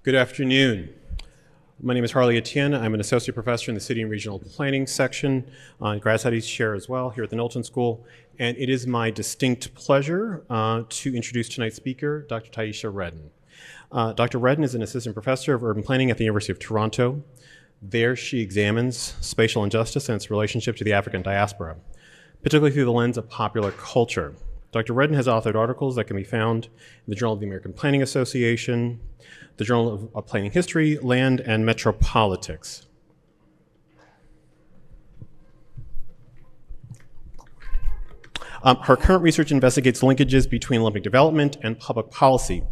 Good afternoon. My name is Harley Etienne. I'm an associate professor in the City and Regional Planning section, grad studies chair as well here at the Knowlton School. And it is my distinct pleasure to introduce tonight's speaker, Dr. Tyeshia Redden. Dr. Redden is an assistant professor of urban planning at the University of Toronto. There she examines spatial injustice and its relationship to the African diaspora, particularly through the lens of popular culture. Dr. Redden has authored articles that can be found in the Journal of the American Planning Association, the Journal of Planning History, Land, and Metropolitics. Her current research investigates linkages between Olympic development and public policy.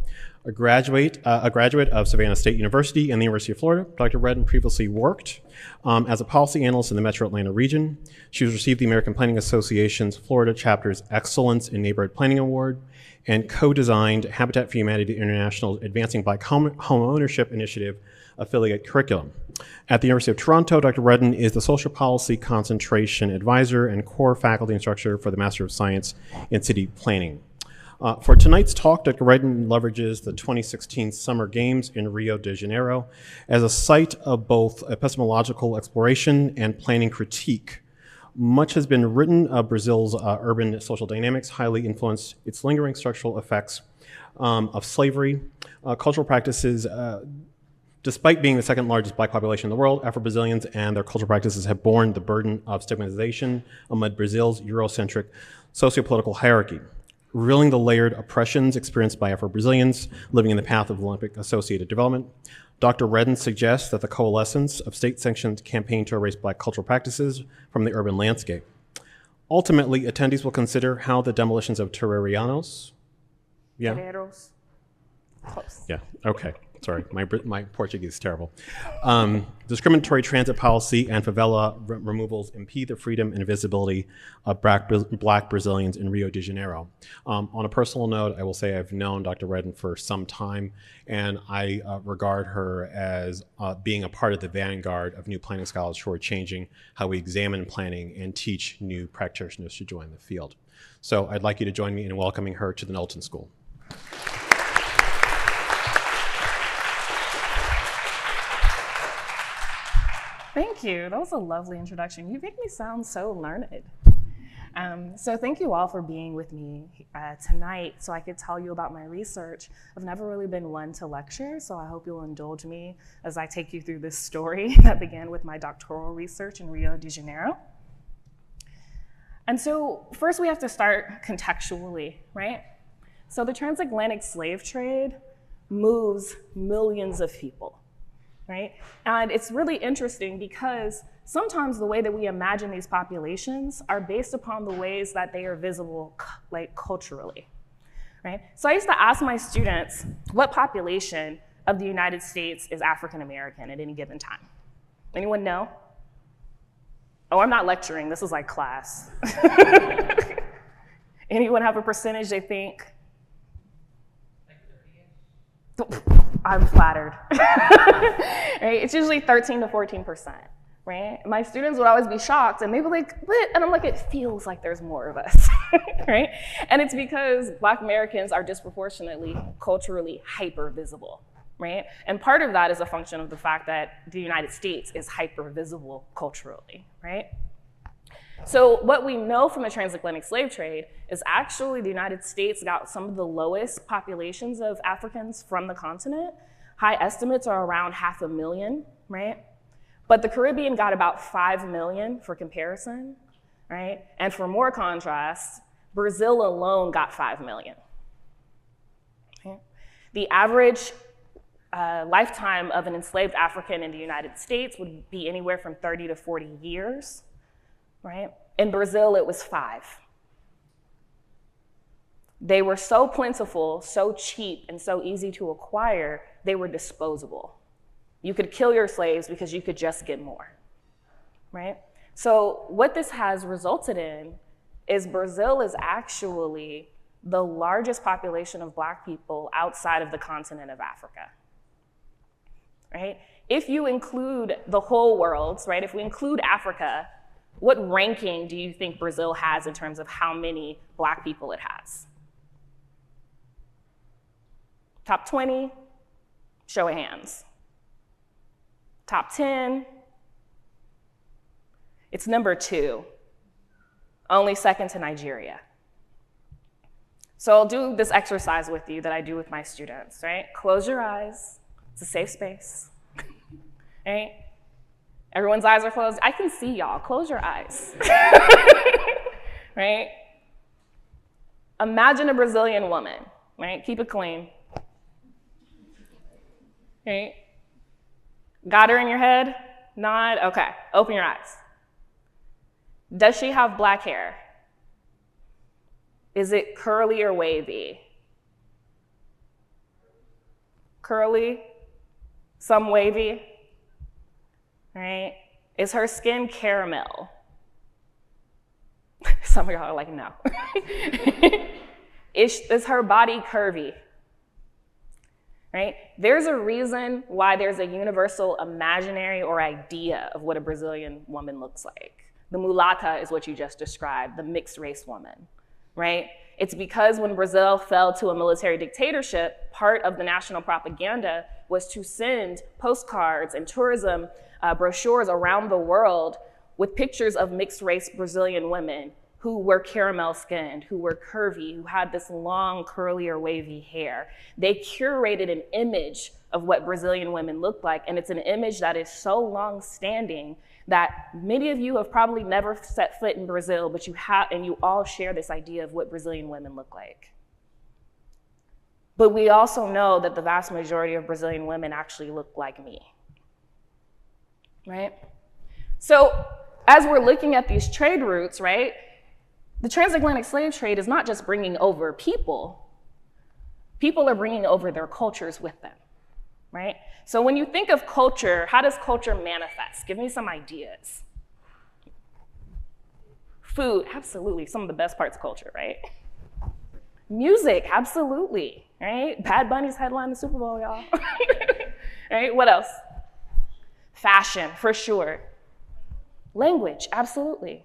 A graduate of Savannah State University and the University of Florida, Dr. Redden previously worked as a policy analyst in the Metro Atlanta region. She has received the American Planning Association's Florida Chapter's Excellence in Neighborhood Planning Award and co-designed Habitat for Humanity International's Advancing Black Home Ownership Initiative affiliate curriculum. At the University of Toronto, Dr. Redden is the Social Policy Concentration Advisor and core faculty instructor for the Master of Science in City Planning. For tonight's talk, Dr. Redden leverages the 2016 Summer Games in Rio de Janeiro as a site of both epistemological exploration and planning critique. Much has been written of Brazil's urban social dynamics, highly influenced its lingering structural effects of slavery, cultural practices. Despite being the second largest black population in the world, Afro-Brazilians and their cultural practices have borne the burden of stigmatization amid Brazil's Eurocentric sociopolitical hierarchy, revealing the layered oppressions experienced by Afro-Brazilians living in the path of Olympic-associated development. Dr. Redden suggests that the coalescence of state-sanctioned campaign to erase black cultural practices from the urban landscape. Ultimately, attendees will consider how the demolitions of terrarianos. Yeah? Terreiros. Close. Yeah, okay. Sorry, my Portuguese is terrible. Discriminatory transit policy and favela removals impede the freedom and visibility of black Brazilians in Rio de Janeiro. On a personal note, I will say I've known Dr. Redden for some time, and I regard her as being a part of the vanguard of new planning scholars who are changing how we examine planning and teach new practitioners to join the field. So I'd like you to join me in welcoming her to the Knowlton School. Thank you. That was a lovely introduction. You make me sound so learned. So thank you all for being with me tonight so I could tell you about my research. I've never really been one to lecture, so I hope you'll indulge me as I take you through this story that began with my doctoral research in Rio de Janeiro. And so first we have to start contextually, right? So the transatlantic slave trade moves millions of people. Right? And it's really interesting because sometimes the way that we imagine these populations are based upon the ways that they are visible like culturally, right? So I used to ask my students, what population of the United States is African American at any given time? Anyone know? Oh, I'm not lecturing, this is like class. Anyone have a percentage they think? I'm flattered. Right? It's usually 13 to 14%, right? My students would always be shocked and they'd be like, what? And I'm like, it feels like there's more of us, right? And it's because Black Americans are disproportionately culturally hyper visible, right? And part of that is a function of the fact that the United States is hyper visible culturally, right? So what we know from the transatlantic slave trade is actually the United States got some of the lowest populations of Africans from the continent. High estimates are around 500,000, right? But the Caribbean got about 5 million for comparison, right? And for more contrast, Brazil alone got 5 million. Okay? The average lifetime of an enslaved African in the United States would be anywhere from 30 to 40 years. Right? In Brazil, it was 5. They were so plentiful, so cheap, and so easy to acquire, they were disposable. You could kill your slaves because you could just get more, right? So what this has resulted in is Brazil is actually the largest population of Black people outside of the continent of Africa, right? If you include the whole world, right? If we include Africa, what ranking do you think Brazil has in terms of how many Black people it has? Top 20, Show of hands. Top 10. It's number 2, only second to Nigeria. So I'll do this exercise with you that I do with my students, right? Close your eyes. It's a safe space, right? Everyone's eyes are closed. I can see y'all. Close your eyes, right? Imagine a Brazilian woman, right? Keep it clean, right? Got her in your head? Nod? Okay, open your eyes. Does she have black hair? Is it curly or wavy? Curly, some wavy, right? Is her skin caramel? Some of y'all are like, no. Is her body curvy? Right? There's a reason why there's a universal imaginary or idea of what a Brazilian woman looks like. The mulata is what you just described, the mixed race woman, right? It's because when Brazil fell to a military dictatorship, part of the national propaganda was to send postcards and tourism brochures around the world with pictures of mixed race Brazilian women who were caramel skinned, who were curvy, who had this long curly or wavy hair. They curated an image of what Brazilian women look like, and it's an image that is so long standing that many of you have probably never set foot in Brazil, but you have, and you all share this idea of what Brazilian women look like. But we also know that the vast majority of Brazilian women actually look like me, right? So as we're looking at these trade routes, right, the transatlantic slave trade is not just bringing over people. People are bringing over their cultures with them, right? So when you think of culture, how does culture manifest? Give me some ideas. Food, absolutely, some of the best parts of culture, right? Music, absolutely, right? Bad Bunny's headline the Super Bowl, y'all. Right, what else? Fashion, for sure. Language, absolutely.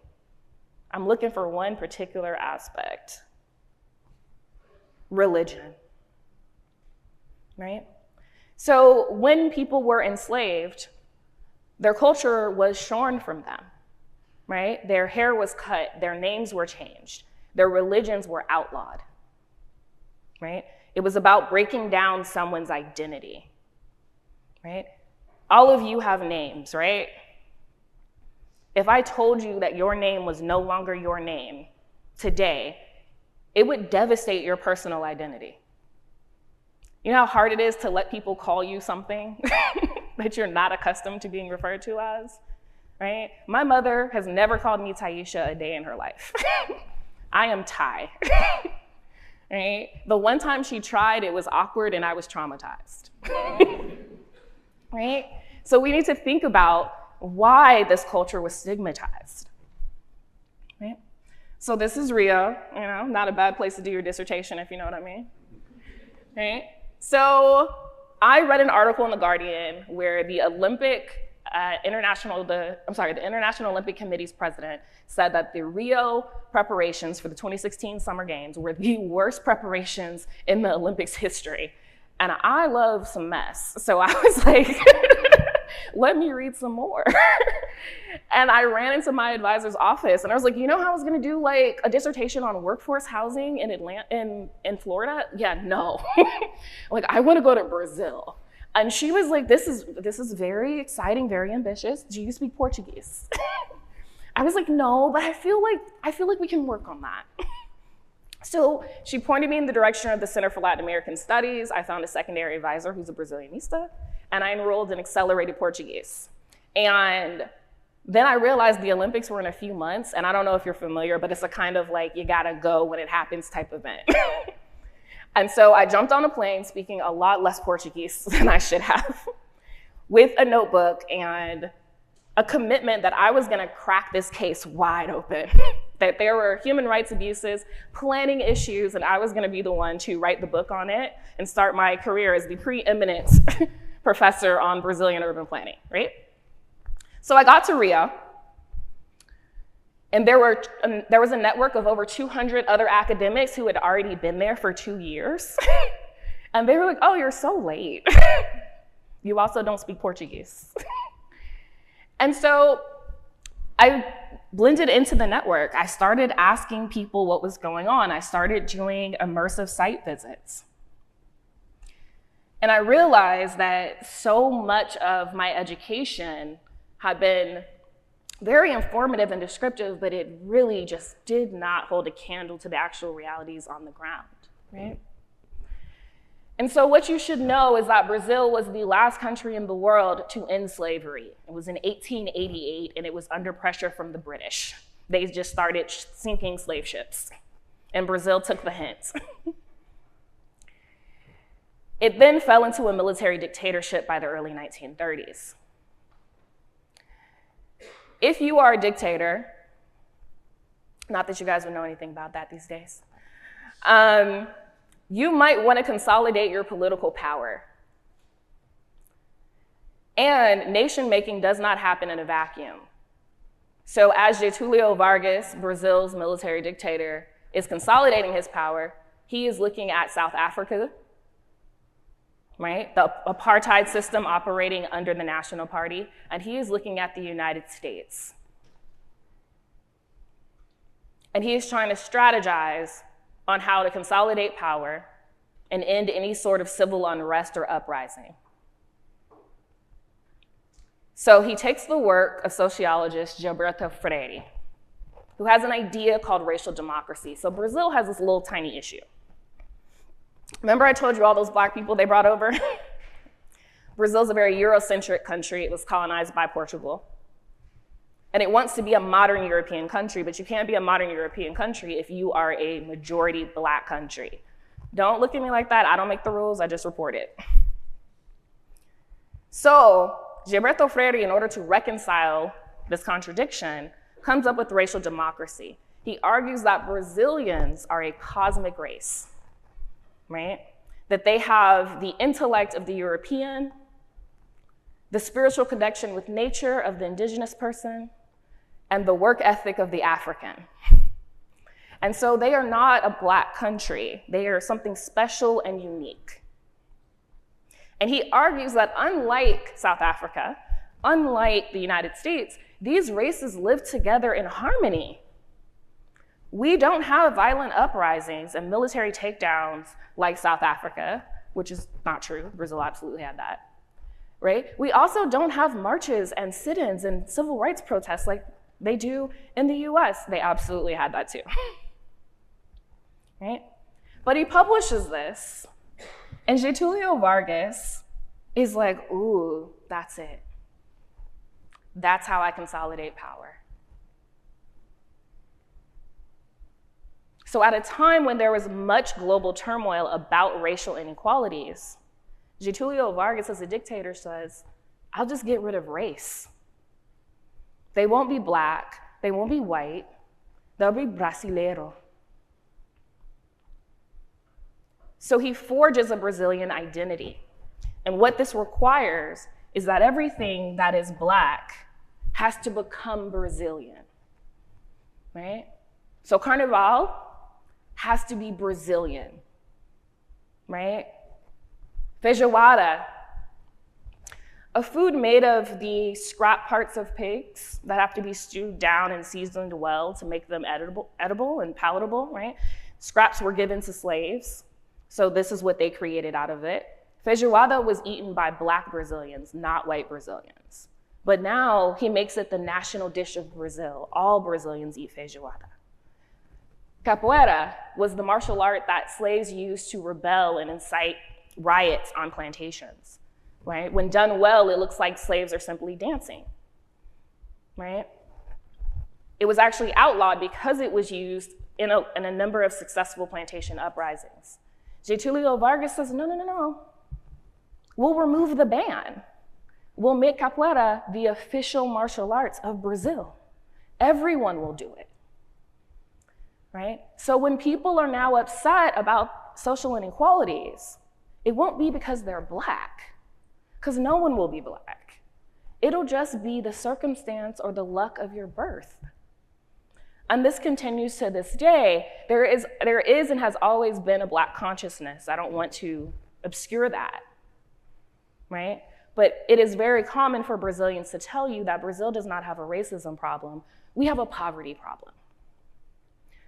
I'm looking for one particular aspect. Religion, right? So when people were enslaved, their culture was shorn from them, right? Their hair was cut, their names were changed, their religions were outlawed, right? It was about breaking down someone's identity, right? All of you have names, right? If I told you that your name was no longer your name today, it would devastate your personal identity. You know how hard it is to let people call you something that you're not accustomed to being referred to as, right? My mother has never called me Tyeshia a day in her life. I am Ty, right? The one time she tried, it was awkward and I was traumatized, right? So we need to think about why this culture was stigmatized, right? So this is Rio, you know, not a bad place to do your dissertation if you know what I mean, right? So I read an article in The Guardian where the International Olympic Committee's president said that the Rio preparations for the 2016 Summer Games were the worst preparations in the Olympics history. And I love some mess. So I was like, let me read some more. And I ran into my advisor's office and I was like, you know how I was gonna do like a dissertation on workforce housing in Florida? Yeah, no. Like I wanna go to Brazil. And she was like, this is very exciting, very ambitious. Do you speak Portuguese? I was like, no, but I feel like we can work on that. So she pointed me in the direction of the Center for Latin American Studies. I found a secondary advisor who's a Brazilianista, and I enrolled in accelerated Portuguese. And then I realized the Olympics were in a few months, and I don't know if you're familiar, but it's a kind of like you gotta go when it happens type event. And so I jumped on a plane speaking a lot less Portuguese than I should have, with a notebook and a commitment that I was gonna crack this case wide open, that there were human rights abuses, planning issues, and I was gonna be the one to write the book on it and start my career as the preeminent professor on Brazilian urban planning, right? So I got to Rio, and there was a network of over 200 other academics who had already been there for 2 years. And they were like, oh, you're so late. You also don't speak Portuguese. And so I blended into the network. I started asking people what was going on. I started doing immersive site visits. And I realized that so much of my education had been very informative and descriptive, but it really just did not hold a candle to the actual realities on the ground, right? And so what you should know is that Brazil was the last country in the world to end slavery. It was in 1888, and it was under pressure from the British. They just started sinking slave ships, and Brazil took the hint. It then fell into a military dictatorship by the early 1930s. If you are a dictator, not that you guys would know anything about that these days, you might want to consolidate your political power. And nation making does not happen in a vacuum. So as Getulio Vargas, Brazil's military dictator, is consolidating his power, he is looking at South Africa, right? The apartheid system operating under the National Party, and he is looking at the United States. And he is trying to strategize on how to consolidate power and end any sort of civil unrest or uprising. So he takes the work of sociologist Gilberto Freire, who has an idea called racial democracy. So Brazil has this little tiny issue. Remember I told you all those black people they brought over? Brazil's a very Eurocentric country. It was colonized by Portugal. And it wants to be a modern European country, but you can't be a modern European country if you are a majority black country. Don't look at me like that. I don't make the rules, I just report it. So Gilberto Freire, in order to reconcile this contradiction, comes up with racial democracy. He argues that Brazilians are a cosmic race, right? That they have the intellect of the European, the spiritual connection with nature of the indigenous person, and the work ethic of the African. And so they are not a black country. They are something special and unique. And he argues that unlike South Africa, unlike the United States, these races live together in harmony. We don't have violent uprisings and military takedowns like South Africa, which is not true. Brazil absolutely had that, right? We also don't have marches and sit-ins and civil rights protests like they do in the US. They absolutely had that too, right? But he publishes this, and Getulio Vargas is like, ooh, that's it. That's how I consolidate power. So at a time when there was much global turmoil about racial inequalities, Getulio Vargas, as a dictator, says, I'll just get rid of race. They won't be black, they won't be white, they'll be brasileiro. So he forges a Brazilian identity. And what this requires is that everything that is black has to become Brazilian, right? So Carnival has to be Brazilian, right? Feijoada, a food made of the scrap parts of pigs that have to be stewed down and seasoned well to make them edible and palatable, right? Scraps were given to slaves, so this is what they created out of it. Feijoada was eaten by black Brazilians, not white Brazilians. But now he makes it the national dish of Brazil. All Brazilians eat feijoada. Capoeira was the martial art that slaves used to rebel and incite riots on plantations, right? When done well, it looks like slaves are simply dancing, right? It was actually outlawed because it was used in a number of successful plantation uprisings. Getulio Vargas says, no. We'll remove the ban. We'll make capoeira the official martial arts of Brazil. Everyone will do it, right? So when people are now upset about social inequalities, it won't be because they're black, because no one will be black. It'll just be the circumstance or the luck of your birth. And this continues to this day. There is and has always been a black consciousness. I don't want to obscure that, right? But it is very common for Brazilians to tell you that Brazil does not have a racism problem. We have a poverty problem.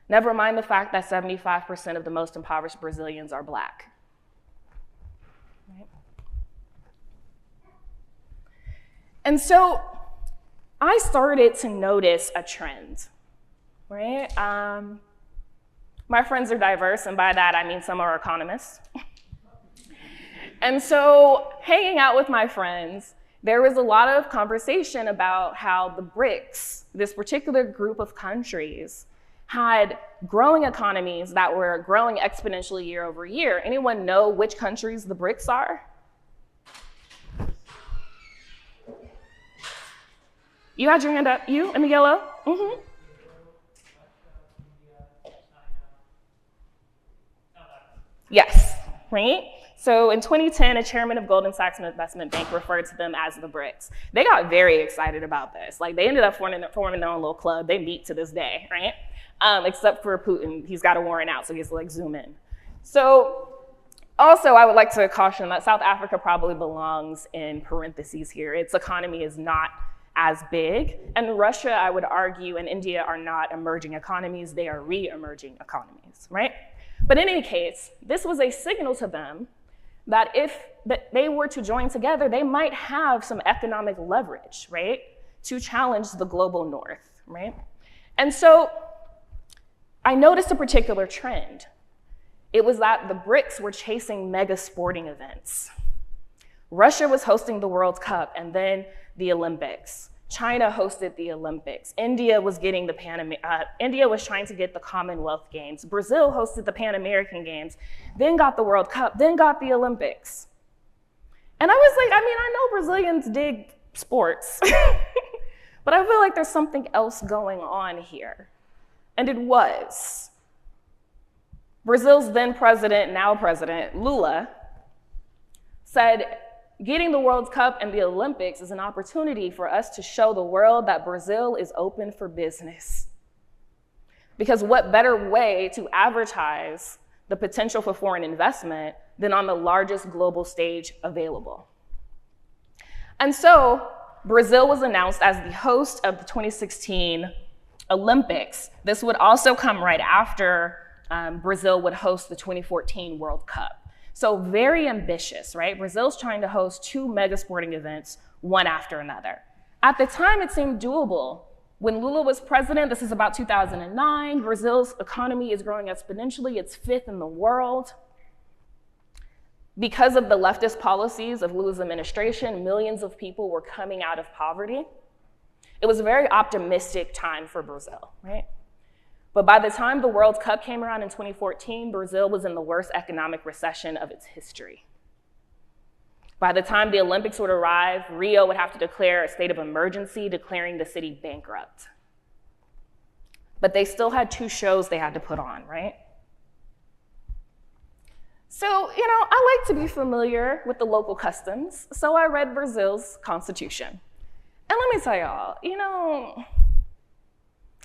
Never mind the fact that 75% of the most impoverished Brazilians are Black. Right? And so I started to notice a trend, right? My friends are diverse, and by that I mean some are economists. And so hanging out with my friends, there was a lot of conversation about how the BRICS, this particular group of countries, had growing economies that were growing exponentially year over year. Anyone know which countries the BRICS are? You had your hand up, you in the yellow? Mm-hmm. Yes, right? So in 2010, a chairman of Goldman Sachs Investment Bank referred to them as the BRICS. They got very excited about this. Like they ended up forming their own little club. They meet to this day, right? Except for Putin, he's got a warrant out, so he has to like zoom in. So also I would like to caution that South Africa probably belongs in parentheses here. Its economy is not as big. And Russia, I would argue, and India are not emerging economies, they are re-emerging economies, right? But in any case, this was a signal to them that if they were to join together, they might have some economic leverage, right? To challenge the global north, right? And so I noticed a particular trend. It was that the BRICS were chasing mega sporting events. Russia was hosting the World Cup and then the Olympics. China hosted the Olympics. India was getting India was trying to get the Commonwealth Games. Brazil hosted the Pan American Games, then got the World Cup, then got the Olympics. And I was like, I mean, I know Brazilians dig sports, but I feel like there's something else going on here. And it was. Brazil's then president, now president, Lula, said, getting the World Cup and the Olympics is an opportunity for us to show the world that Brazil is open for business. Because what better way to advertise the potential for foreign investment than on the largest global stage available? And so Brazil was announced as the host of the 2016 Olympics. This would also come right after Brazil would host the 2014 World Cup. So very ambitious, right? Brazil's trying to host two mega sporting events, one after another. At the time, it seemed doable. When Lula was president, this is about 2009, Brazil's economy is growing exponentially. It's fifth in the world. Because of the leftist policies of Lula's administration, millions of people were coming out of poverty. It was a very optimistic time for Brazil, right? But by the time the World Cup came around in 2014, Brazil was in the worst economic recession of its history. By the time the Olympics would arrive, Rio would have to declare a state of emergency, declaring the city bankrupt. But they still had two shows they had to put on, right? So, I like to be familiar with the local customs, so I read Brazil's constitution. And let me tell y'all,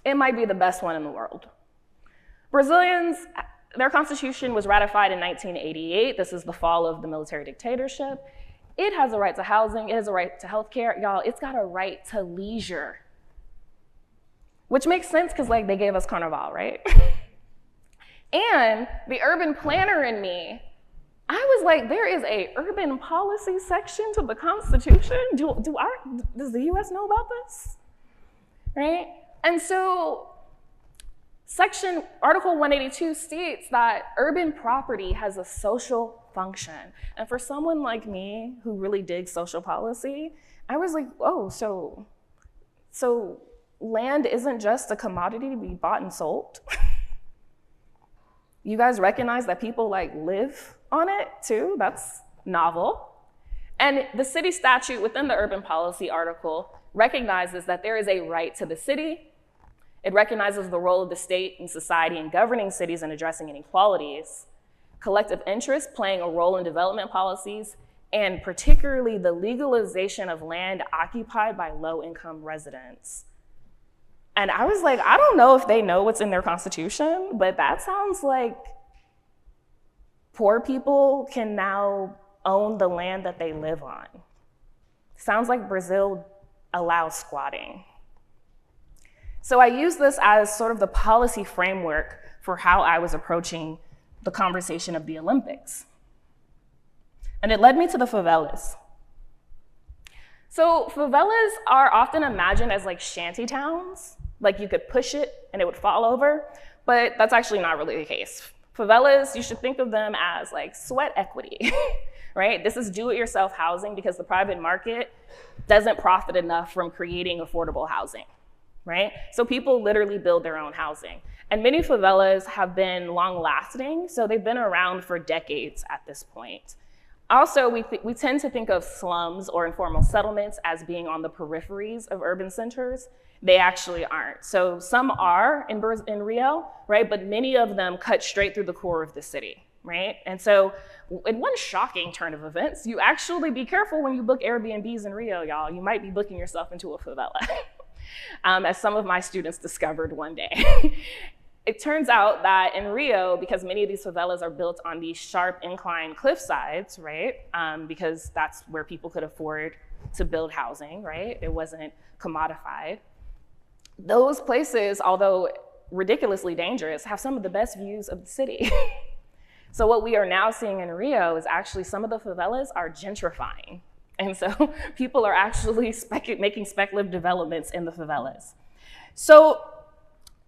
it might be the best one in the world. Brazilians, their constitution was ratified in 1988. This is the fall of the military dictatorship. It has a right to housing, it has a right to healthcare. Y'all, it's got a right to leisure. Which makes sense because they gave us Carnival, right? And the urban planner in me, I was like, there is a urban policy section to the Constitution? Does the US know about this? Right? And so Article 182 states that urban property has a social function. And for someone like me who really digs social policy, I was like, oh, so land isn't just a commodity to be bought and sold? You guys recognize that people live on it too? That's novel. And the city statute within the urban policy article recognizes that there is a right to the city. It recognizes the role of the state and society in governing cities and addressing inequalities, collective interest playing a role in development policies, and particularly the legalization of land occupied by low-income residents. And I was like, I don't know if they know what's in their constitution, but that sounds like poor people can now own the land that they live on. Sounds like Brazil allows squatting. So I use this as sort of the policy framework for how I was approaching the conversation of the Olympics. And it led me to the favelas. So favelas are often imagined as like shanty towns, like you could push it and it would fall over, but that's actually not really the case. Favelas, you should think of them as like sweat equity, right? This is do-it-yourself housing because the private market doesn't profit enough from creating affordable housing, right? So people literally build their own housing. And many favelas have been long-lasting, so they've been around for decades at this point. Also, we tend to think of slums or informal settlements as being on the peripheries of urban centers. They actually aren't. So some are in Rio, right? But many of them cut straight through the core of the city, right? And so in one shocking turn of events, you actually be careful when you book Airbnbs in Rio, y'all. You might be booking yourself into a favela, as some of my students discovered one day. It turns out that in Rio, because many of these favelas are built on these sharp incline cliff sides, right? Because that's where people could afford to build housing, right? It wasn't commodified. Those places, although ridiculously dangerous, have some of the best views of the city. So what we are now seeing in Rio is actually some of the favelas are gentrifying. And so people are actually making speculative developments in the favelas. So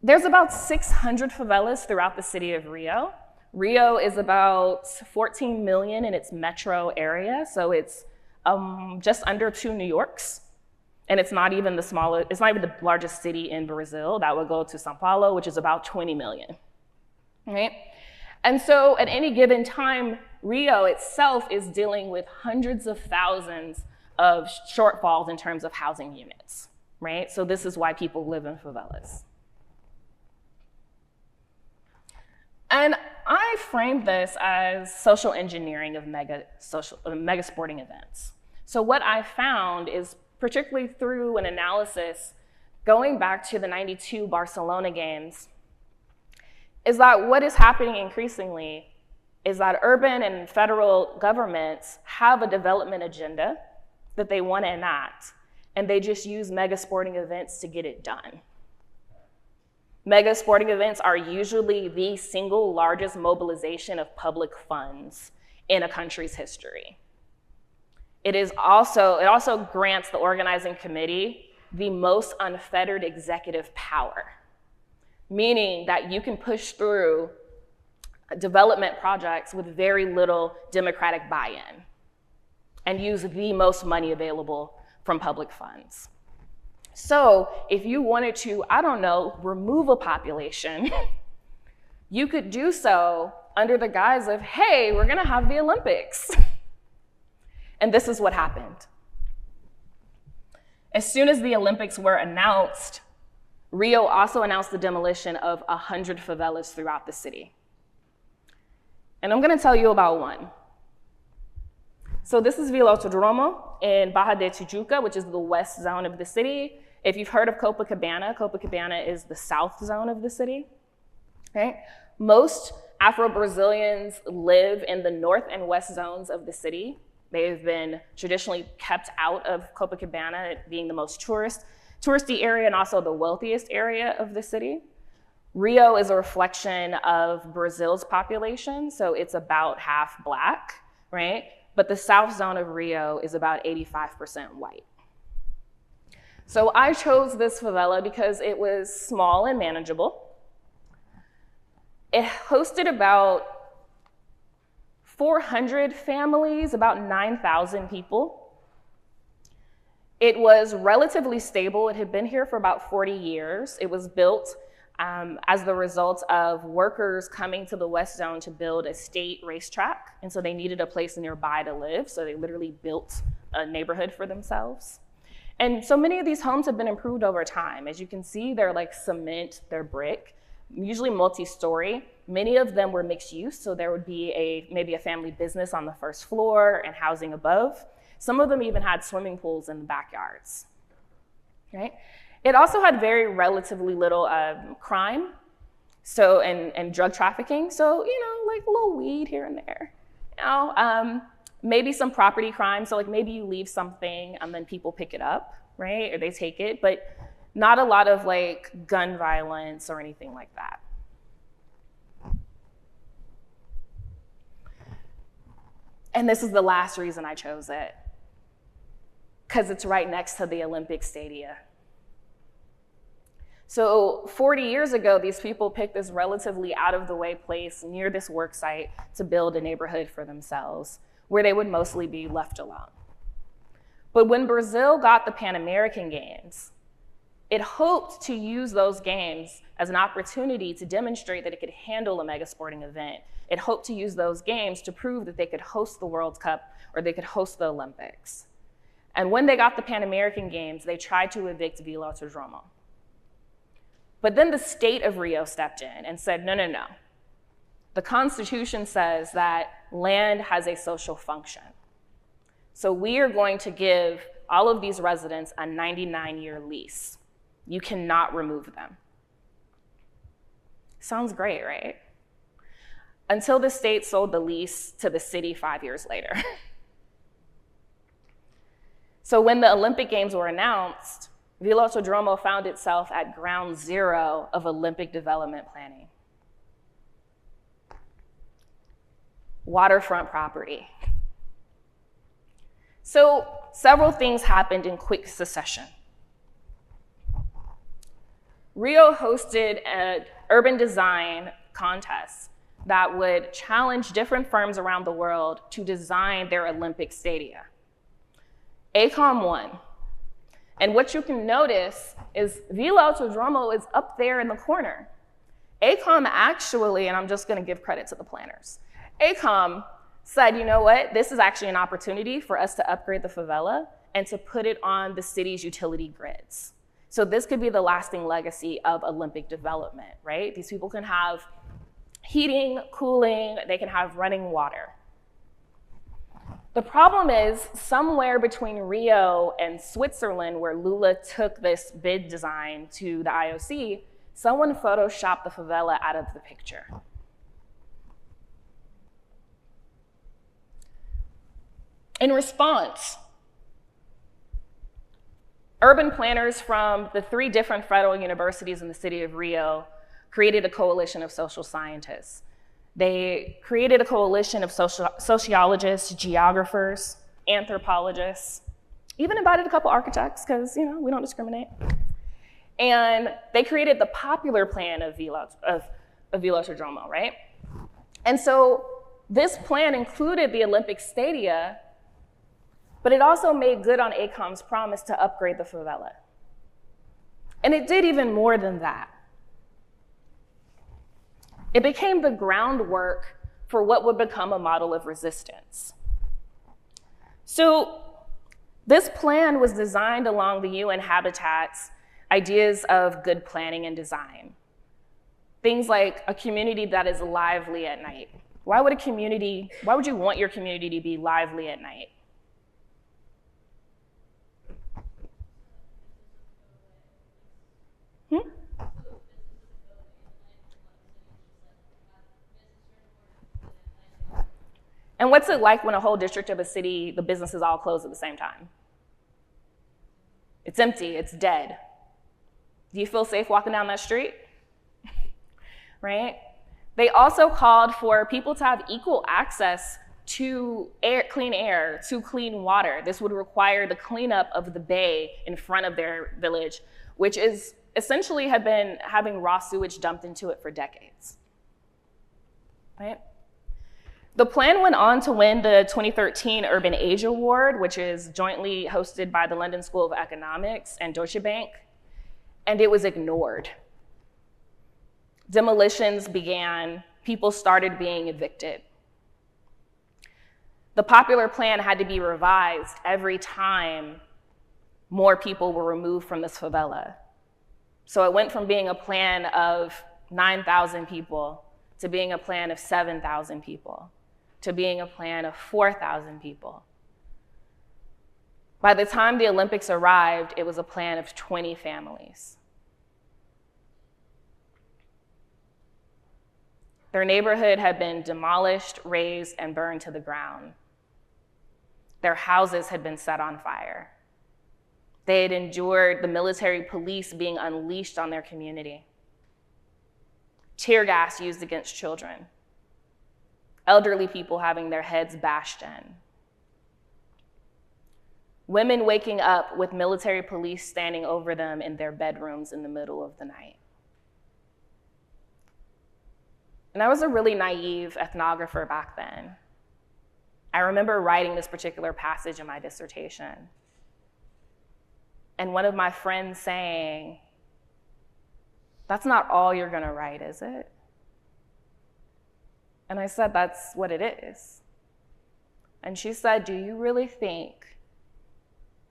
there's about 600 favelas throughout the city of Rio. Rio is about 14 million in its metro area, so it's just under 2 New Yorks. And it's not even the largest city in Brazil. That would go to São Paulo, which is about 20 million, right? And so at any given time, Rio itself is dealing with hundreds of thousands of shortfalls in terms of housing units, right? So this is why people live in favelas. And I framed this as social engineering of mega sporting events. So what I found is, particularly through an analysis going back to the '92 Barcelona games, is that what is happening increasingly is that urban and federal governments have a development agenda that they want to enact, and they just use mega sporting events to get it done. Mega sporting events are usually the single largest mobilization of public funds in a country's history. It also grants the organizing committee the most unfettered executive power, meaning that you can push through development projects with very little democratic buy-in and use the most money available from public funds. So if you wanted to, I don't know, remove a population, you could do so under the guise of, hey, we're gonna have the Olympics. And this is what happened. As soon as the Olympics were announced, Rio also announced the demolition of 100 favelas throughout the city. And I'm gonna tell you about one. So this is Vila Autodromo in Barra de Tijuca, which is the west zone of the city. If you've heard of Copacabana, Copacabana is the south zone of the city, okay? Most Afro-Brazilians live in the north and west zones of the city. They've been traditionally kept out of Copacabana, being the most touristy area and also the wealthiest area of the city. Rio is a reflection of Brazil's population, so it's about half Black, right? But the south zone of Rio is about 85% white. So I chose this favela because it was small and manageable. It hosted about 400 families, about 9,000 people. It was relatively stable. It had been here for about 40 years. It was built as the result of workers coming to the West Zone to build a state racetrack. And so they needed a place nearby to live. So they literally built a neighborhood for themselves. And so many of these homes have been improved over time. As you can see, they're like cement, they're brick, usually multi-story. Many of them were mixed use, so there would be maybe a family business on the first floor and housing above. Some of them even had swimming pools in the backyards, right? It also had very relatively little crime, and drug trafficking. So, like a little weed here and there. Maybe some property crime, so like maybe you leave something and then people pick it up, right? Or they take it, but not a lot of like gun violence or anything like that. And this is the last reason I chose it, because it's right next to the Olympic Stadia. So 40 years ago, these people picked this relatively out-of-the-way place near this work site to build a neighborhood for themselves, where they would mostly be left alone. But when Brazil got the Pan American Games, it hoped to use those games as an opportunity to demonstrate that it could handle a mega sporting event. It hoped to use those games to prove that they could host the World Cup or they could host the Olympics. And when they got the Pan American Games, they tried to evict Vila Autodromo. But then the state of Rio stepped in and said, no, no, no. The Constitution says that land has a social function. So we are going to give all of these residents a 99-year lease. You cannot remove them. Sounds great, right? Until the state sold the lease to the city 5 years later. So when the Olympic Games were announced, Vila Autodromo found itself at ground zero of Olympic development planning. Waterfront property. So several things happened in quick succession. Rio hosted an urban design contest that would challenge different firms around the world to design their Olympic stadia. AECOM won. And what you can notice is Vila Autodromo is up there in the corner. AECOM actually, and I'm just gonna give credit to the planners, AECOM said, you know what, this is actually an opportunity for us to upgrade the favela and to put it on the city's utility grids. So this could be the lasting legacy of Olympic development, right? These people can have heating, cooling, they can have running water. The problem is, somewhere between Rio and Switzerland, where Lula took this bid design to the IOC, someone photoshopped the favela out of the picture. In response, urban planners from the 3 different federal universities in the city of Rio created a coalition of social scientists. They created a coalition of sociologists, geographers, anthropologists, even invited a couple architects, because we don't discriminate. And they created the popular plan of Vila Autodromo, right? And so this plan included the Olympic stadia, but it also made good on AECOM's promise to upgrade the favela. And it did even more than that. It became the groundwork for what would become a model of resistance. So this plan was designed along the UN Habitat's ideas of good planning and design. Things like a community that is lively at night. Why would you want your community to be lively at night? And what's it like when a whole district of a city, the businesses all close at the same time? It's empty, it's dead. Do you feel safe walking down that street? Right? They also called for people to have equal access to clean air, to clean water. This would require the cleanup of the bay in front of their village, which is essentially had been having raw sewage dumped into it for decades. Right? The plan went on to win the 2013 Urban Age Award, which is jointly hosted by the London School of Economics and Deutsche Bank, and it was ignored. Demolitions began, people started being evicted. The popular plan had to be revised every time more people were removed from this favela. So it went from being a plan of 9,000 people to being a plan of 7,000 people, to being a plan of 4,000 people. By the time the Olympics arrived, it was a plan of 20 families. Their neighborhood had been demolished, razed, and burned to the ground. Their houses had been set on fire. They had endured the military police being unleashed on their community. Tear gas used against children. Elderly people having their heads bashed in. Women waking up with military police standing over them in their bedrooms in the middle of the night. And I was a really naive ethnographer back then. I remember writing this particular passage in my dissertation. And one of my friends saying, "That's not all you're gonna write, is it?" And I said, "That's what it is." And she said, "Do you really think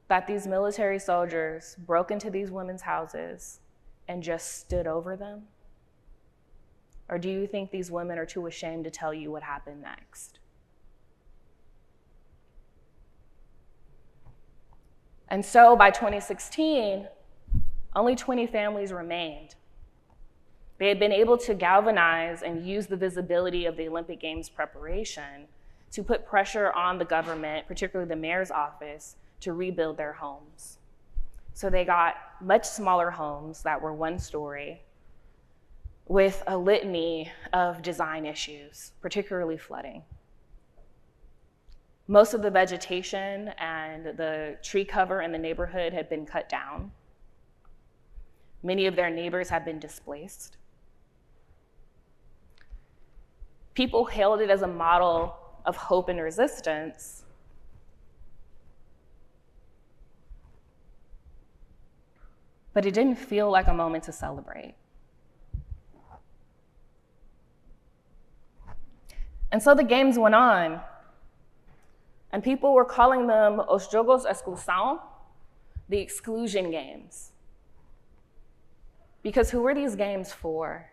that these military soldiers broke into these women's houses and just stood over them? Or do you think these women are too ashamed to tell you what happened next?" And so by 2016, only 20 families remained. They had been able to galvanize and use the visibility of the Olympic Games preparation to put pressure on the government, particularly the mayor's office, to rebuild their homes. So they got much smaller homes that were one story with a litany of design issues, particularly flooding. Most of the vegetation and the tree cover in the neighborhood had been cut down. Many of their neighbors had been displaced. People hailed it as a model of hope and resistance. But it didn't feel like a moment to celebrate. And so the games went on, and people were calling them Os Jogos Expulsão, the exclusion games. Because who were these games for?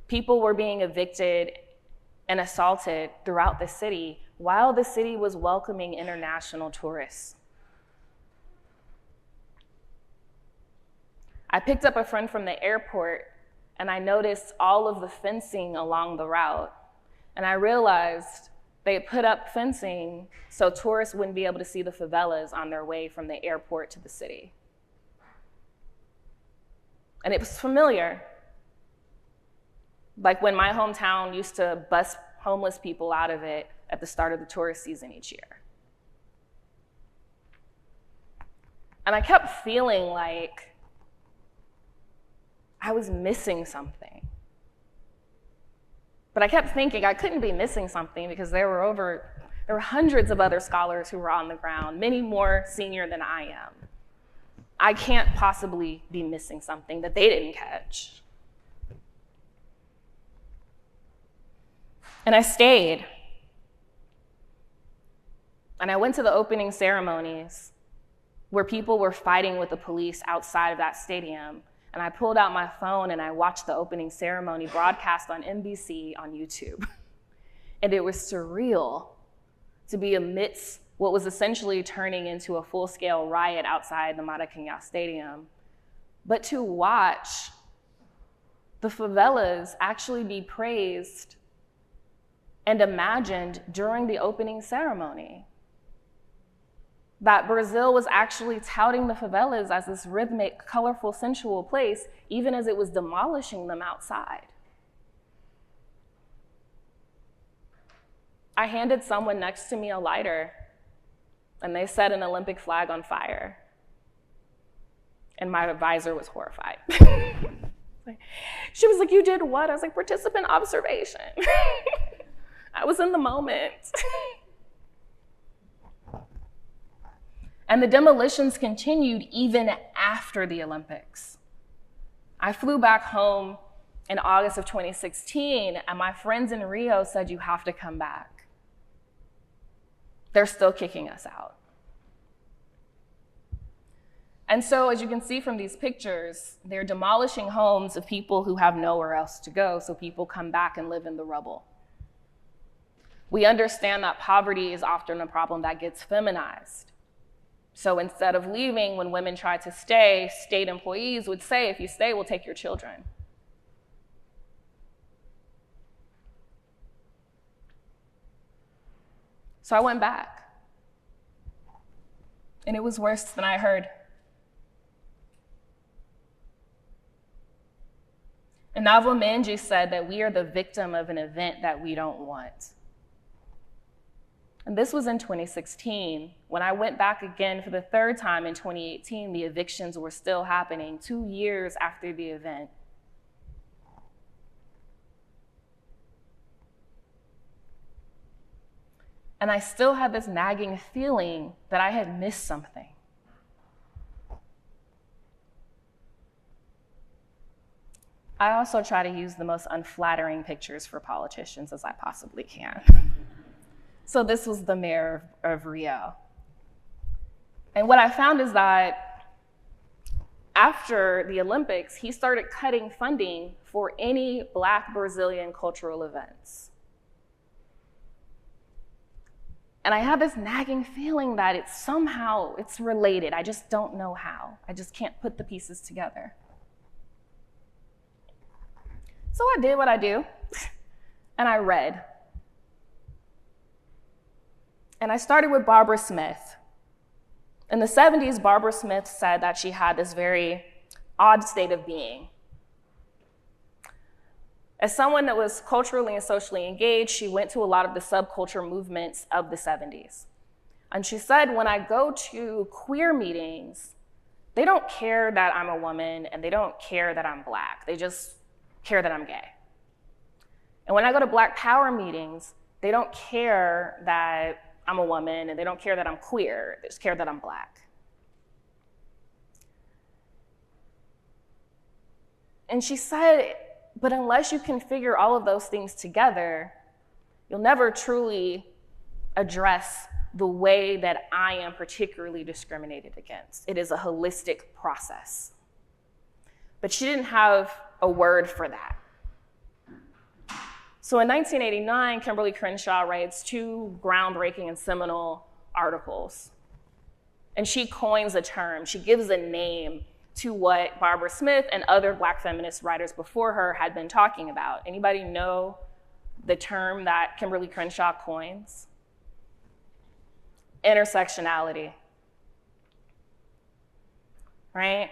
People were being evicted and assaulted throughout the city while the city was welcoming international tourists. I picked up a friend from the airport and I noticed all of the fencing along the route. And I realized they had put up fencing so tourists wouldn't be able to see the favelas on their way from the airport to the city. And it was familiar. Like when my hometown used to bus homeless people out of it at the start of the tourist season each year. And I kept feeling like I was missing something. But I kept thinking I couldn't be missing something because there were hundreds of other scholars who were on the ground, many more senior than I am. I can't possibly be missing something that they didn't catch. And I stayed. And I went to the opening ceremonies where people were fighting with the police outside of that stadium. And I pulled out my phone and I watched the opening ceremony broadcast on NBC on YouTube. And it was surreal to be amidst what was essentially turning into a full-scale riot outside the Maracanã Stadium, but to watch the favelas actually be praised and imagined during the opening ceremony. That Brazil was actually touting the favelas as this rhythmic, colorful, sensual place, even as it was demolishing them outside. I handed someone next to me a lighter, and they set an Olympic flag on fire. And my advisor was horrified. She was like, "You did what?" I was like, "Participant observation." I was in the moment. And the demolitions continued even after the Olympics. I flew back home in August of 2016, and my friends in Rio said, "You have to come back. They're still kicking us out." And so, as you can see from these pictures, they're demolishing homes of people who have nowhere else to go, so people come back and live in the rubble. We understand that poverty is often a problem that gets feminized. So instead of leaving, when women try to stay, state employees would say, "If you stay, we'll take your children." So I went back. And it was worse than I heard. And Navo Manji said that we are the victim of an event that we don't want. And this was in 2016. When I went back again for the third time in 2018, the evictions were still happening 2 years after the event. And I still had this nagging feeling that I had missed something. I also try to use the most unflattering pictures for politicians as I possibly can. So this was the mayor of Rio. And what I found is that after the Olympics, he started cutting funding for any Black Brazilian cultural events. And I had this nagging feeling that it's related. I just don't know how. I just can't put the pieces together. So I did what I do, and I read. And I started with Barbara Smith. In the 70s, Barbara Smith said that she had this very odd state of being. As someone that was culturally and socially engaged, she went to a lot of the subculture movements of the 70s. And she said, when I go to queer meetings, they don't care that I'm a woman and they don't care that I'm Black. They just care that I'm gay. And when I go to Black Power meetings, they don't care that I'm a woman and they don't care that I'm queer. They just care that I'm Black. And she said, but unless you can figure all of those things together, you'll never truly address the way that I am particularly discriminated against. It is a holistic process. But she didn't have a word for that. So in 1989, Kimberly Crenshaw writes 2 groundbreaking and seminal articles. And she coins a term. She gives a name to what Barbara Smith and other Black feminist writers before her had been talking about. Anybody know the term that Kimberly Crenshaw coins? Intersectionality, right?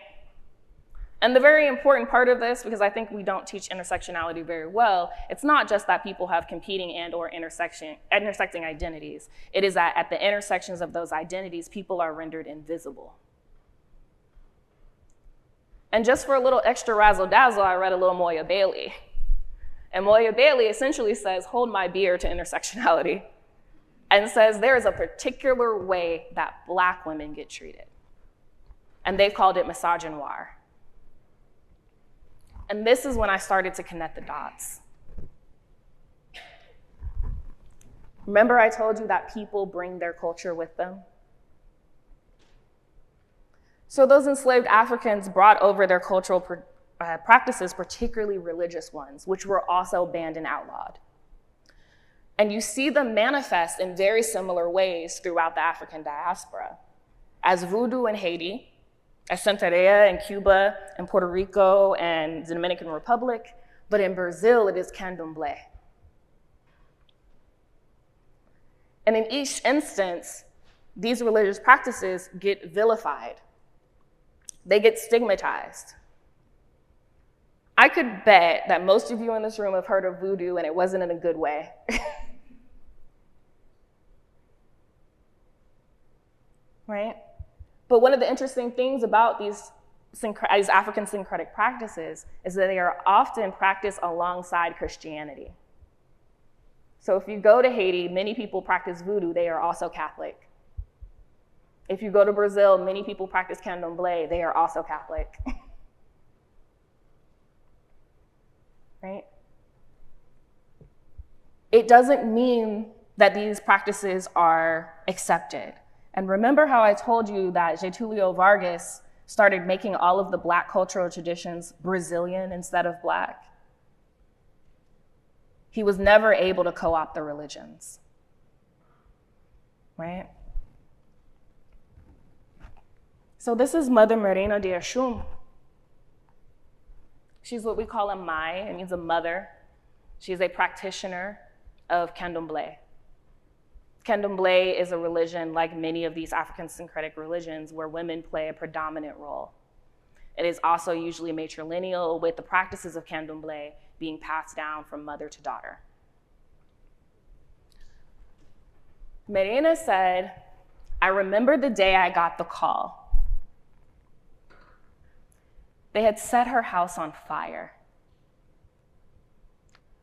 And the very important part of this, because I think we don't teach intersectionality very well, it's not just that people have competing and or intersecting identities. It is that at the intersections of those identities, people are rendered invisible. And just for a little extra razzle-dazzle, I read a little Moya Bailey. And Moya Bailey essentially says, hold my beer to intersectionality, and says there is a particular way that Black women get treated. And they've called it misogynoir. And this is when I started to connect the dots. Remember I told you that people bring their culture with them? So those enslaved Africans brought over their cultural practices, particularly religious ones, which were also banned and outlawed. And you see them manifest in very similar ways throughout the African diaspora, as voodoo in Haiti, as Santeria in Cuba and Puerto Rico and the Dominican Republic, but in Brazil it is candomblé. And in each instance, these religious practices get vilified. They get stigmatized. I could bet that most of you in this room have heard of voodoo and it wasn't in a good way. Right? But one of the interesting things about these African syncretic practices is that they are often practiced alongside Christianity. So if you go to Haiti, many people practice voodoo, they are also Catholic. If you go to Brazil, many people practice candomblé, they are also Catholic. Right? It doesn't mean that these practices are accepted. And remember how I told you that Getulio Vargas started making all of the Black cultural traditions Brazilian instead of Black? He was never able to co-opt the religions, right? So this is Mother Marina de Oxum. She's what we call a Mai, it means a mother. She's a practitioner of candomblé. Candomblé is a religion like many of these African syncretic religions where women play a predominant role. It is also usually matrilineal, with the practices of Candomblé being passed down from mother to daughter. Marina said, "I remember the day I got the call. They had set her house on fire.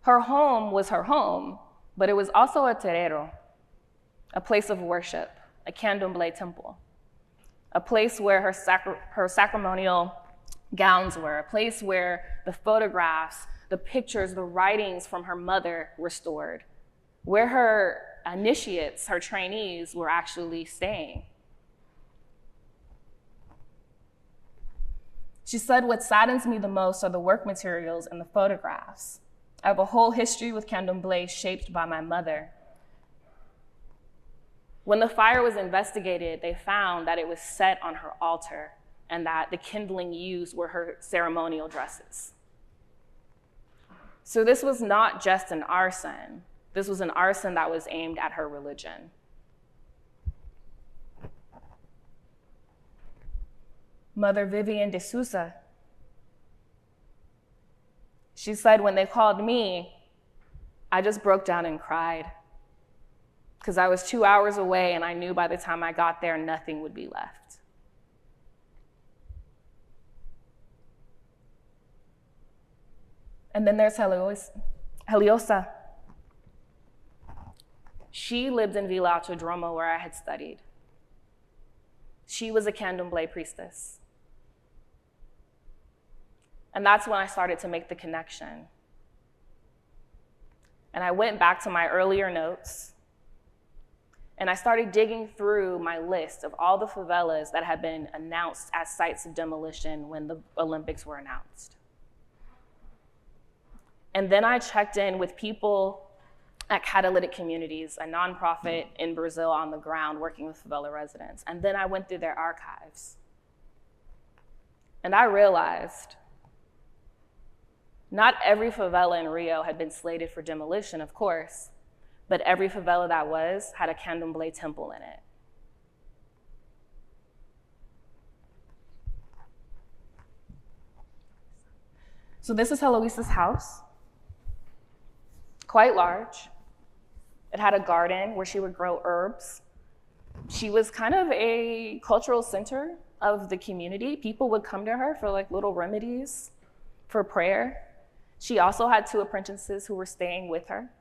Her home was her home, but it was also a terreiro, a place of worship, a Candomblé temple, a place where her sacramental gowns were, a place where the photographs, the pictures, the writings from her mother were stored, where her initiates, her trainees, were actually staying." She said, "What saddens me the most are the work materials and the photographs. I have a whole history with Candomblé shaped by my mother. When the fire was investigated, they found that it was set on her altar and that the kindling used were her ceremonial dresses. So this was not just an arson. This was an arson that was aimed at her religion." Mother Vivian de Souza, she said, "When they called me, I just broke down and cried because I was 2 hours away and I knew by the time I got there, nothing would be left." And then there's Heliosa. She lived in Vila Autodromo, where I had studied. She was a Candomblé priestess. And that's when I started to make the connection. And I went back to my earlier notes, and I started digging through my list of all the favelas that had been announced as sites of demolition when the Olympics were announced. And then I checked in with people at Catalytic Communities, a nonprofit in Brazil on the ground working with favela residents. And then I went through their archives. And I realized not every favela in Rio had been slated for demolition, of course, but every favela that was had a Candomblé temple in it. So this is Heloisa's house, quite large. It had a garden where she would grow herbs. She was kind of a cultural center of the community. People would come to her for like little remedies, for prayer. She also had 2 apprentices who were staying with her.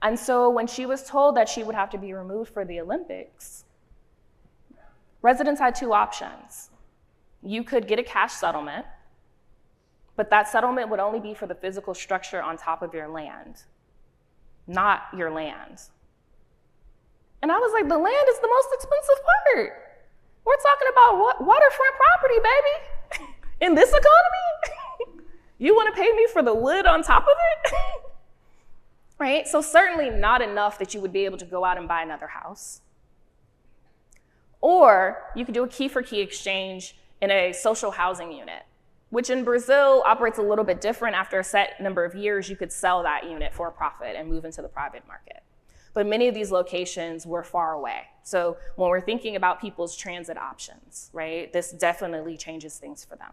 And so when she was told that she would have to be removed for the Olympics, residents had 2 options. You could get a cash settlement, but that settlement would only be for the physical structure on top of your land, not your land. And I was like, the land is the most expensive part. We're talking about waterfront property, baby. In this economy, you want to pay me for the wood on top of it? Right? So certainly not enough that you would be able to go out and buy another house. Or you could do a key-for-key exchange in a social housing unit, which in Brazil operates a little bit different. After a set number of years, you could sell that unit for a profit and move into the private market. But many of these locations were far away. So when we're thinking about people's transit options, right, this definitely changes things for them.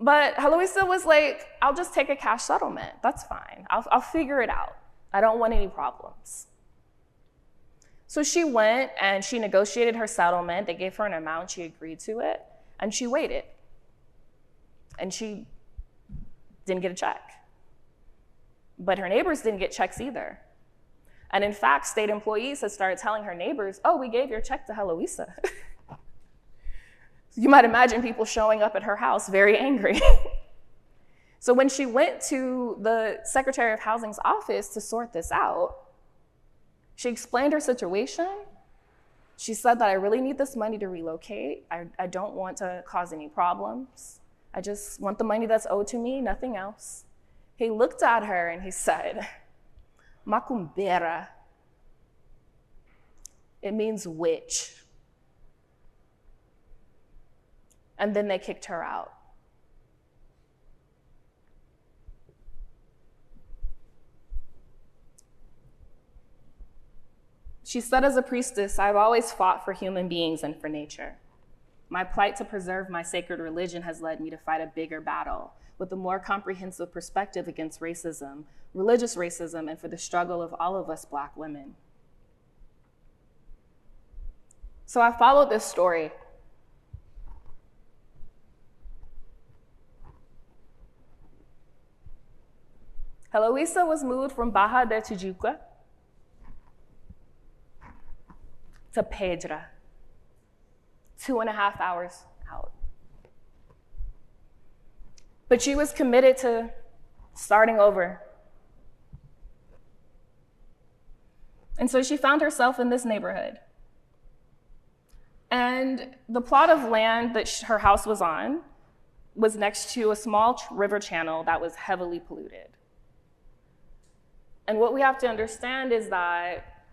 But Heloisa was like, I'll just take a cash settlement. That's fine. I'll figure it out. I don't want any problems. So she went and she negotiated her settlement. They gave her an amount. She agreed to it. And she waited. And she didn't get a check. But her neighbors didn't get checks either. And in fact, state employees had started telling her neighbors, oh, we gave your check to Heloisa. You might imagine people showing up at her house very angry. So when she went to the Secretary of Housing's office to sort this out, she explained her situation. She said that I really need this money to relocate. I don't want to cause any problems. I just want the money that's owed to me, nothing else. He looked at her and he said, Macumbeira. It means witch. And then they kicked her out. She said, as a priestess, I've always fought for human beings and for nature. My plight to preserve my sacred religion has led me to fight a bigger battle with a more comprehensive perspective against racism, religious racism, and for the struggle of all of us Black women. So I followed this story. Heloisa was moved from Baja de Tijuca to Pedra, 2.5 hours out. But she was committed to starting over. And so she found herself in this neighborhood. And the plot of land that her house was on was next to a small river channel that was heavily polluted. And what we have to understand is that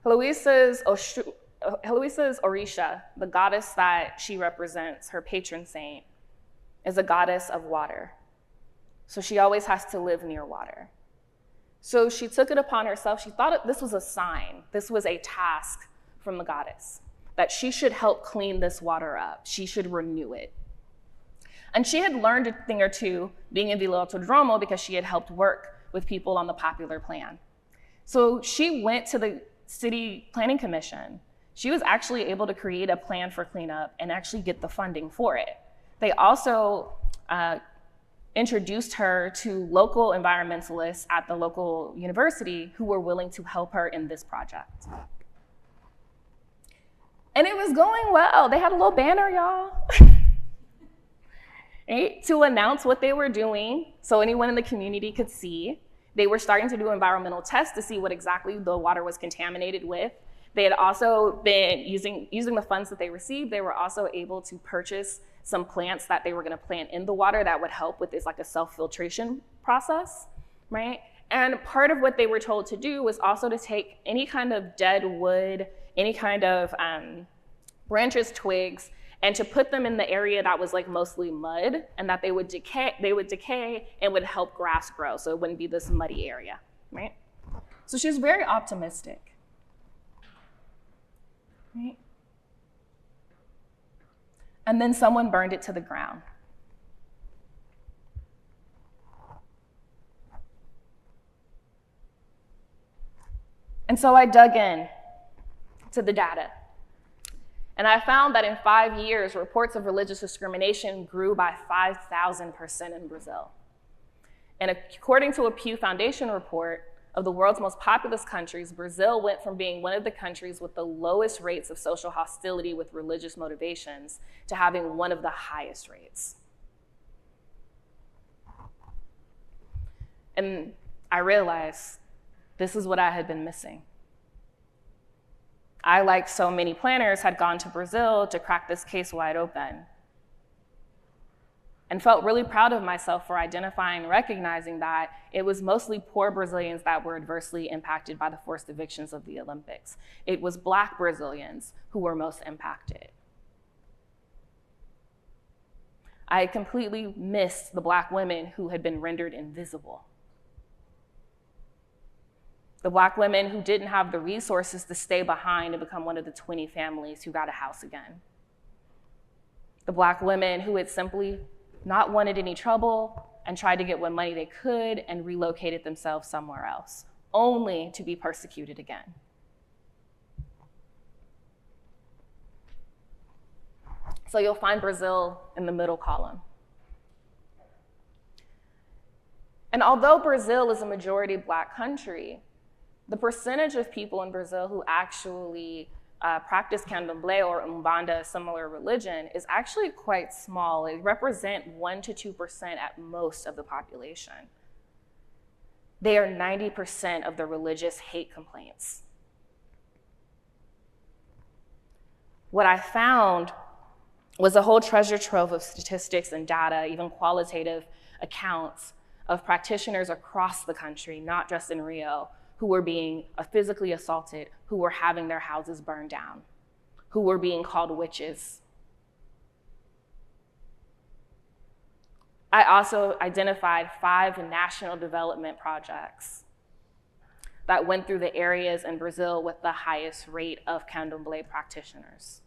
Heloisa's Orisha, the goddess that she represents, her patron saint, is a goddess of water. So she always has to live near water. So she took it upon herself. She thought this was a sign. This was a task from the goddess, that she should help clean this water up. She should renew it. And she had learned a thing or two being in Villa Autodromo because she had helped work with people on the popular plan. So she went to the city planning commission. She was actually able to create a plan for cleanup and actually get the funding for it. They also introduced her to local environmentalists at the local university who were willing to help her in this project. And it was going well. They had a little banner, y'all, right, to announce what they were doing so anyone in the community could see. They were starting to do environmental tests to see what exactly the water was contaminated with. They had also been using the funds that they received. They were also able to purchase some plants that they were going to plant in the water that would help with this, like a self-filtration process, right? And part of what they were told to do was also to take any kind of dead wood, any kind of branches, twigs, and to put them in the area that was like mostly mud, and that they would decay and would help grass grow, so it wouldn't be this muddy area, right? So she was very optimistic, right? And then someone burned it to the ground. And so I dug in to the data. And I found that in 5 years, reports of religious discrimination grew by 5,000% in Brazil. And according to a Pew Foundation report of the world's most populous countries, Brazil went from being one of the countries with the lowest rates of social hostility with religious motivations to having one of the highest rates. And I realized this is what I had been missing. I, like so many planners, had gone to Brazil to crack this case wide open and felt really proud of myself for identifying and recognizing that it was mostly poor Brazilians that were adversely impacted by the forced evictions of the Olympics. It was Black Brazilians who were most impacted. I had completely missed the Black women who had been rendered invisible. The Black women who didn't have the resources to stay behind and become one of the 20 families who got a house again. The Black women who had simply not wanted any trouble and tried to get what money they could and relocated themselves somewhere else, only to be persecuted again. So you'll find Brazil in the middle column. And although Brazil is a majority Black country, the percentage of people in Brazil who actually practice candomblé or umbanda, a similar religion, is actually quite small. It represents 1% to 2% at most of the population. They are 90% of the religious hate complaints. What I found was a whole treasure trove of statistics and data, even qualitative accounts of practitioners across the country, not just in Rio, who were being physically assaulted, who were having their houses burned down, who were being called witches. I also identified 5 national development projects that went through the areas in Brazil with the highest rate of candomblé practitioners.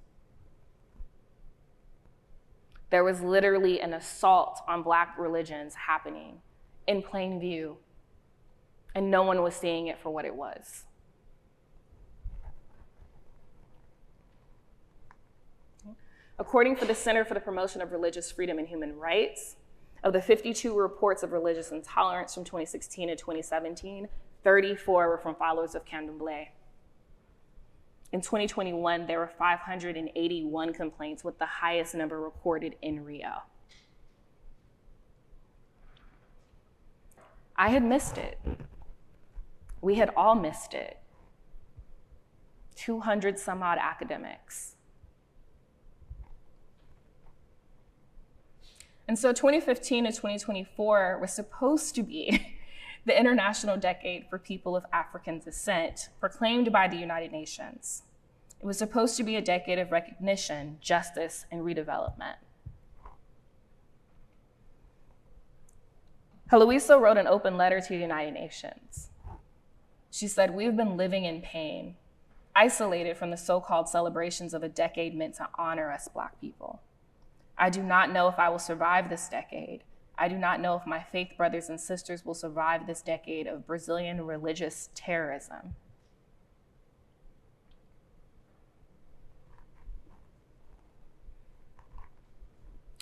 There was literally an assault on Black religions happening in plain view, and no one was seeing it for what it was. According to the Center for the Promotion of Religious Freedom and Human Rights, of the 52 reports of religious intolerance from 2016 to 2017, 34 were from followers of candomblé. In 2021, there were 581 complaints, with the highest number recorded in Rio. I had missed it. We had all missed it. 200 some odd academics. And so 2015 to 2024 was supposed to be the International Decade for People of African Descent, proclaimed by the United Nations. It was supposed to be a decade of recognition, justice, and redevelopment. Heloisa wrote an open letter to the United Nations. She said, "We've been living in pain, isolated from the so-called celebrations of a decade meant to honor us Black people. I do not know if I will survive this decade. I do not know if my faith brothers and sisters will survive this decade of Brazilian religious terrorism."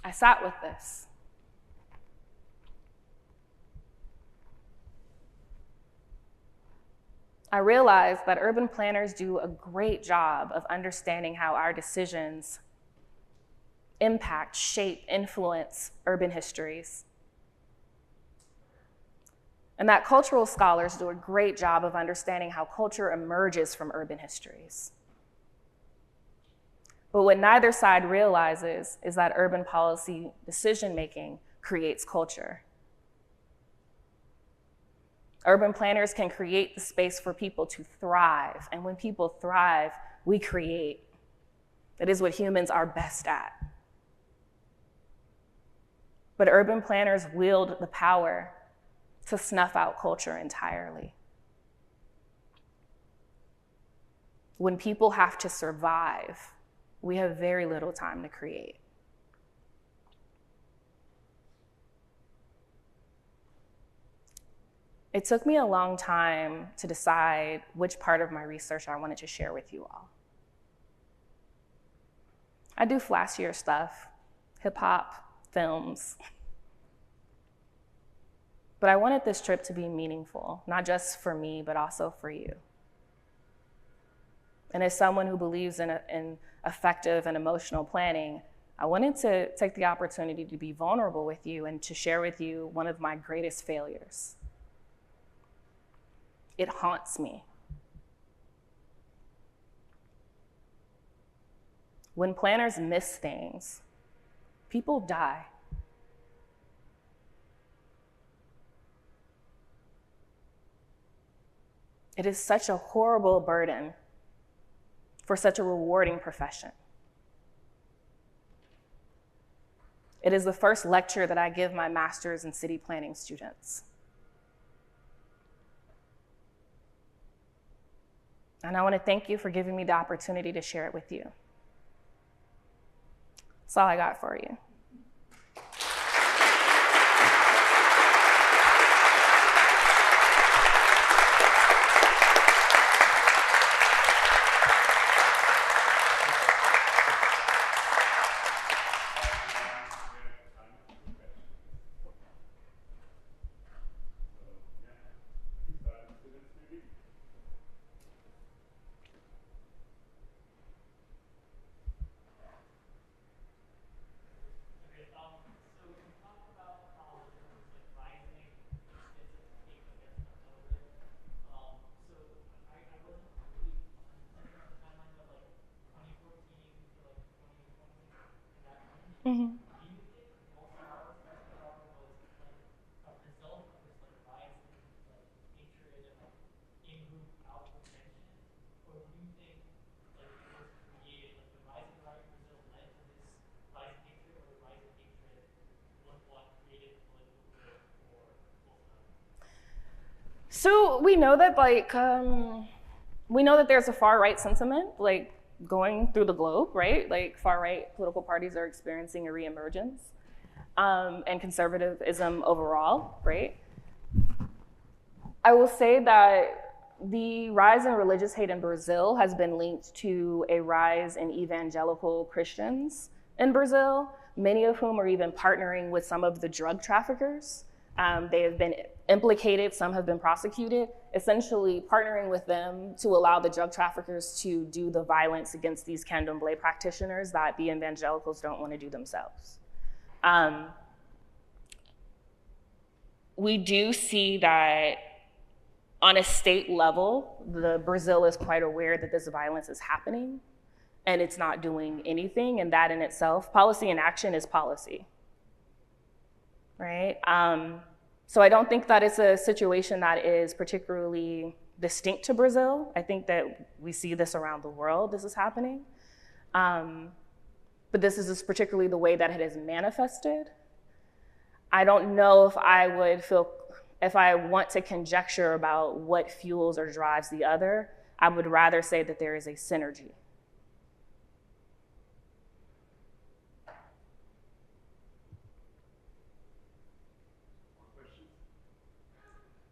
I sat with this. I realized that urban planners do a great job of understanding how our decisions impact, shape, influence urban histories. And that cultural scholars do a great job of understanding how culture emerges from urban histories. But what neither side realizes is that urban policy decision-making creates culture. Urban planners can create the space for people to thrive, and when people thrive, we create. That is what humans are best at. But urban planners wield the power to snuff out culture entirely. When people have to survive, we have very little time to create. It took me a long time to decide which part of my research I wanted to share with you all. I do flashier stuff, hip hop, films. But I wanted this trip to be meaningful, not just for me, but also for you. And as someone who believes in effective and emotional planning, I wanted to take the opportunity to be vulnerable with you and to share with you one of my greatest failures. It haunts me. When planners miss things, people die. It is such a horrible burden for such a rewarding profession. It is the first lecture that I give my master's in city planning students. And I want to thank you for giving me the opportunity to share it with you. That's all I got for you. So we know that there's a far right sentiment like going through the globe, right? Like far right political parties are experiencing a reemergence, and conservatism overall, right? I will say that the rise in religious hate in Brazil has been linked to a rise in evangelical Christians in Brazil, many of whom are even partnering with some of the drug traffickers. They have been implicated, some have been prosecuted, essentially partnering with them to allow the drug traffickers to do the violence against these candomblé practitioners that the evangelicals don't want to do themselves. We do see that on a state level, Brazil is quite aware that this violence is happening and it's not doing anything, and that in itself, policy and action is policy, right? So I don't think that it's a situation that is particularly distinct to Brazil. I think that we see this around the world, this is happening. But this is just particularly the way that it has manifested. I don't know if I want to conjecture about what fuels or drives the other. I would rather say that there is a synergy.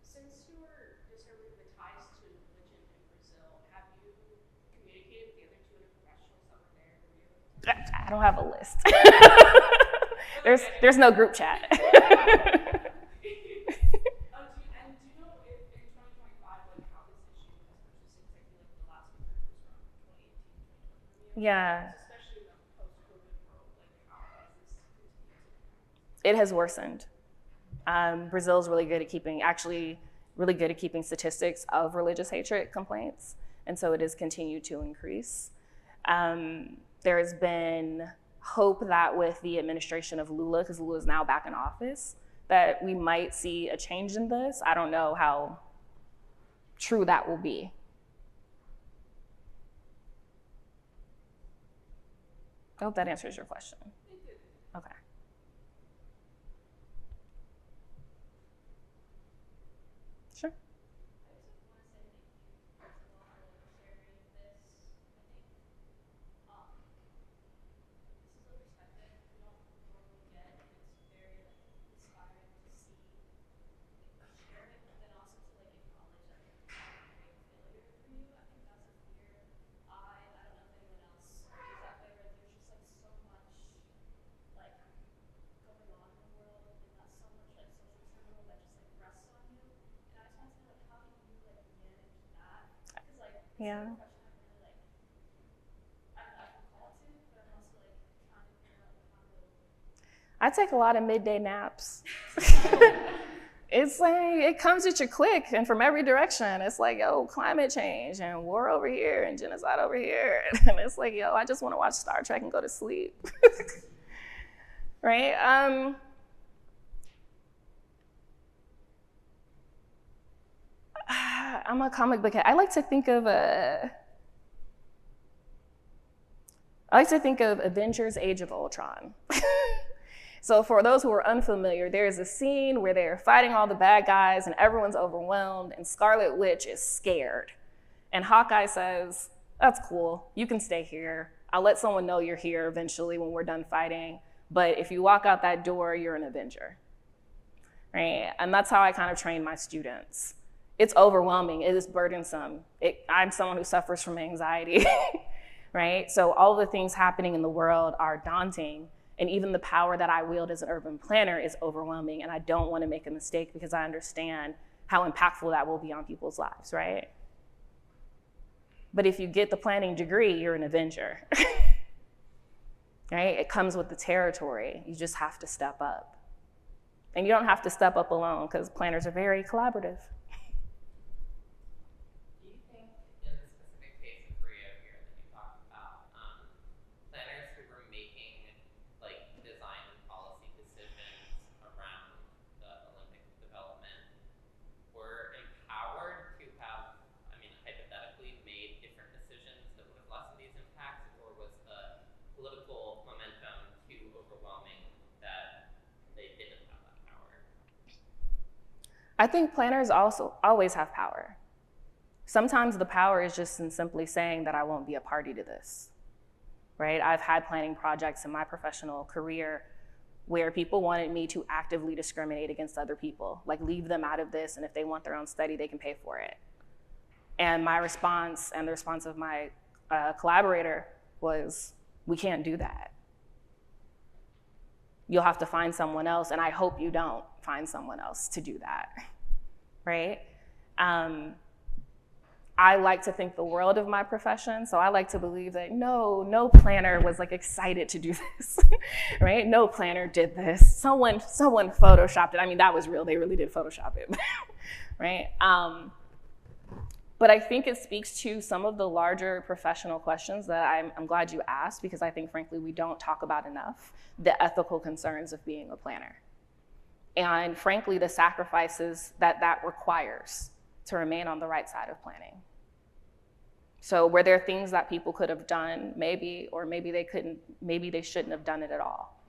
Since you're determining the ties to religion in Brazil, have you communicated with the other two other professionals that were there with you? I don't have a list. There's no group chat. Yeah. Especially in the post-COVID world, like how has this continued to impact? It has worsened. Brazil is really good at keeping statistics of religious hatred complaints, and so it has continued to increase. There has been hope that with the administration of Lula, because Lula is now back in office, that we might see a change in this. I don't know how true that will be. I hope that answers your question. Okay. Sure. Yeah. I take a lot of midday naps. It's like, it comes at you quick and from every direction. It's like, yo, climate change and war over here and genocide over here. And it's like, yo, I just want to watch Star Trek and go to sleep. Right? I'm a comic book head. I like to think of Avengers Age of Ultron. So for those who are unfamiliar, there's a scene where they're fighting all the bad guys and everyone's overwhelmed and Scarlet Witch is scared. And Hawkeye says, that's cool, you can stay here. I'll let someone know you're here eventually when we're done fighting. But if you walk out that door, you're an Avenger, right? And that's how I kind of train my students. It's overwhelming, it is burdensome. I'm someone who suffers from anxiety, right? So all the things happening in the world are daunting. And even the power that I wield as an urban planner is overwhelming. And I don't want to make a mistake because I understand how impactful that will be on people's lives, right? But if you get the planning degree, you're an Avenger, right? It comes with the territory. You just have to step up. And you don't have to step up alone because planners are very collaborative. I think planners also always have power. Sometimes the power is just in simply saying that I won't be a party to this, right? I've had planning projects in my professional career where people wanted me to actively discriminate against other people, like leave them out of this, and if they want their own study, they can pay for it. And my response, and the response of my collaborator, was, we can't do that. You'll have to find someone else, and I hope you don't find someone else to do that, right? I like to think the world of my profession, so I like to believe that no planner was like excited to do this, right? No planner did this. Someone photoshopped it. I mean, that was real. They really did Photoshop it, right? But I think it speaks to some of the larger professional questions that I'm glad you asked, because I think, frankly, we don't talk about enough the ethical concerns of being a planner. And frankly, the sacrifices that requires to remain on the right side of planning. So were there things that people could have done, maybe, or maybe they couldn't, maybe they shouldn't have done it at all.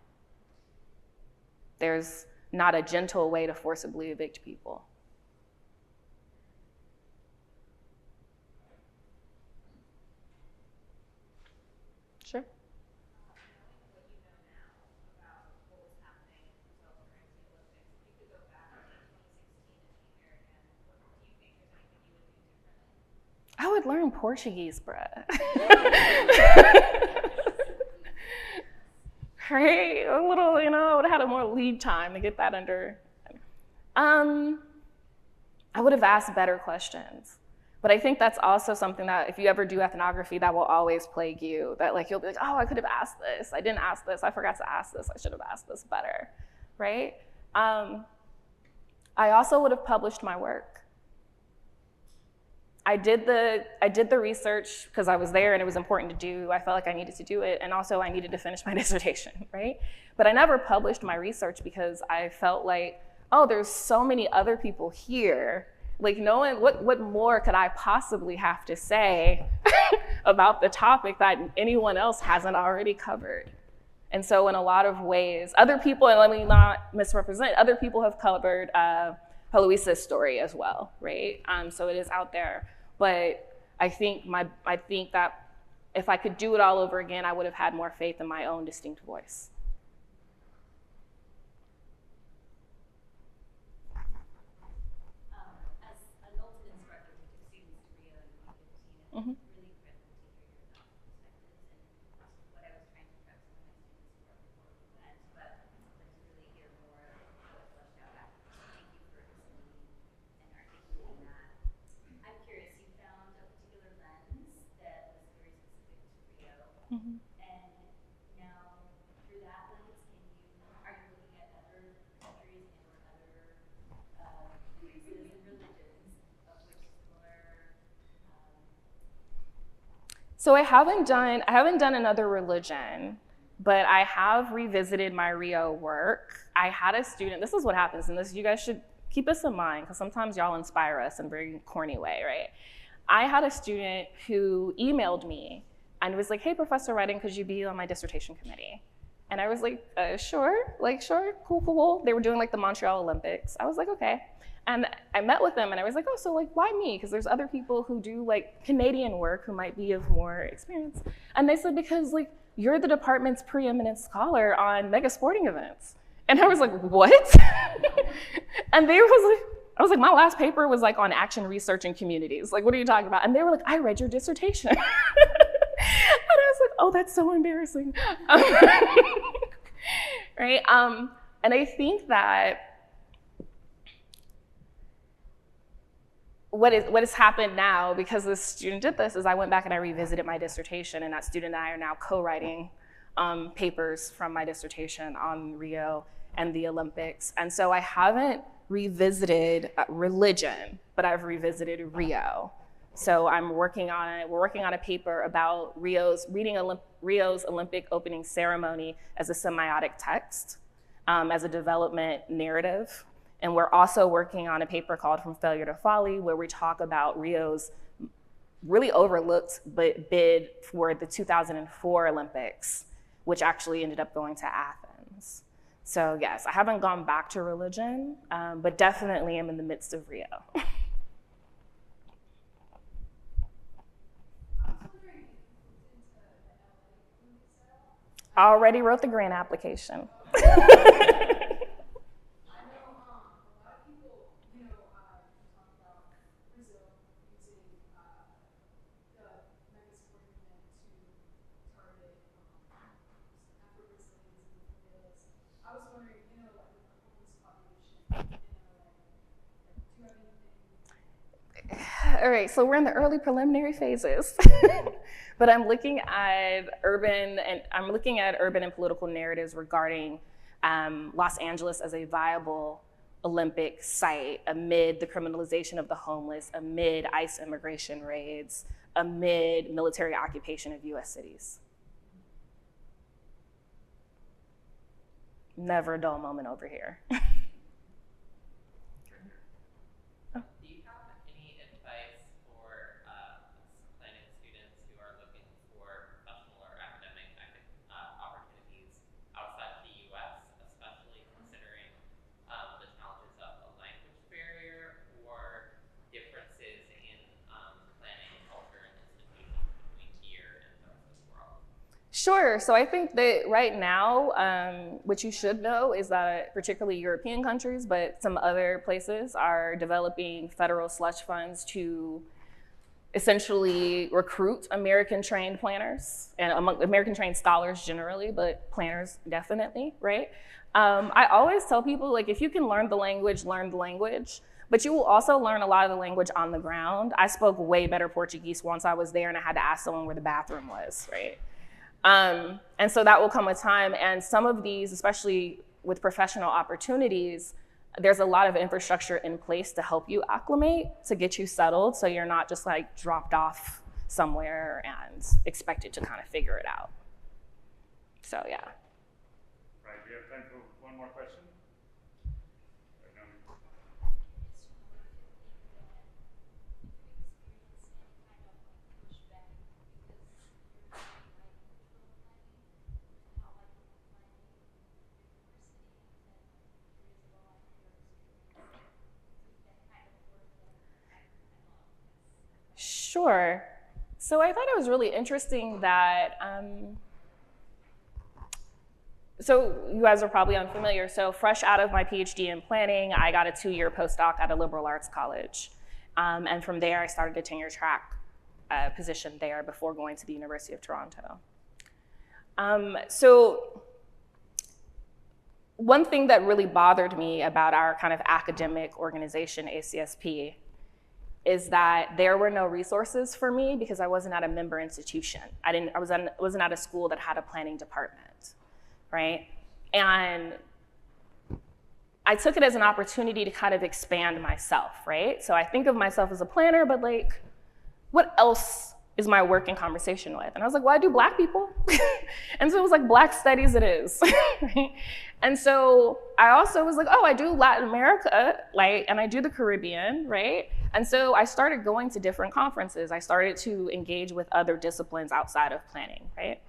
There's not a gentle way to forcibly evict people. Sure. I would learn Portuguese, bruh. Right? A little, I would have had a more lead time to get that under. I would have asked better questions. But I think that's also something that if you ever do ethnography, that will always plague you. That like, you'll be like, oh, I could have asked this. I didn't ask this. I forgot to ask this. I should have asked this better, right? I also would have published my work. I did the research because I was there and it was important to do. I felt like I needed to do it, and also I needed to finish my dissertation, right? But I never published my research because I felt like, oh, there's so many other people here. Like, knowing what more could I possibly have to say about the topic that anyone else hasn't already covered? And so in a lot of ways, other people, and let me not misrepresent, other people have covered Heloisa's story as well, right? So it is out there. But I think that if I could do it all over again, I would have had more faith in my own distinct voice. As adult instructor to students to Rio in 2015, Mm-hmm. really critical to hear your thoughts and perspectives, and what I was trying to prep some of my students for before we went, but to really hear more of how it fleshed out. Thank you for explaining and articulating that. I'm curious, you found a particular lens that was very specific to Rio, Mm-hmm. and now through that lens, are you looking at other countries and or other races and religions of which similar So I haven't done another religion, but I have revisited my Rio work. I had a student, this is what happens, and you guys should keep this in mind, because sometimes y'all inspire us in a very corny way, right? I had a student who emailed me and was like, hey, Professor Redden, could you be on my dissertation committee? And I was like, sure, cool. They were doing like the Montreal Olympics. I was like, okay. And I met with them and I was like, oh, so like, why me? Because there's other people who do like Canadian work who might be of more experience. And they said, because like, you're the department's preeminent scholar on mega sporting events. And I was like, what? And I was like, my last paper was like on action research in communities. Like, what are you talking about? And they were like, I read your dissertation. And I was like, oh, that's so embarrassing. Right? And I think that what has happened now, because this student did this, is I went back and I revisited my dissertation, and that student and I are now co-writing papers from my dissertation on Rio and the Olympics. And so I haven't revisited religion, but I've revisited Rio. So we're working on a paper about Rio's Olympic opening ceremony as a semiotic text, as a development narrative. And we're also working on a paper called From Failure to Folly, where we talk about Rio's really overlooked bid for the 2004 Olympics, which actually ended up going to Athens. So yes, I haven't gone back to religion, but definitely am in the midst of Rio. I already wrote the grant application. All right, so we're in the early preliminary phases, but I'm looking at urban and political narratives regarding Los Angeles as a viable Olympic site amid the criminalization of the homeless, amid ICE immigration raids, amid military occupation of US cities. Never a dull moment over here. Sure, so I think that right now, what you should know is that particularly European countries, but some other places are developing federal slush funds to essentially recruit American-trained planners and among American-trained scholars generally, but planners definitely, right? I always tell people, like, if you can learn the language, but you will also learn a lot of the language on the ground. I spoke way better Portuguese once I was there and I had to ask someone where the bathroom was, right? And so that will come with time. And some of these, especially with professional opportunities, there's a lot of infrastructure in place to help you acclimate, to get you settled, so you're not just like dropped off somewhere and expected to kind of figure it out. So yeah. Right, we have time for one more question. Sure. So I thought it was really interesting that, so you guys are probably unfamiliar. So fresh out of my PhD in planning, I got a 2-year postdoc at a liberal arts college. And from there, I started a tenure track position there before going to the University of Toronto. So one thing that really bothered me about our kind of academic organization, ACSP, is that there were no resources for me because I wasn't at a member institution. I wasn't at a school that had a planning department, right? And I took it as an opportunity to kind of expand myself, right? So I think of myself as a planner, but like, what else is my work in conversation with? And I was like, well, I do Black people. And so it was like, Black studies it is, right? And so I also was like, oh, I do Latin America, like, and I do the Caribbean, right? And so I started going to different conferences. I started to engage with other disciplines outside of planning, right?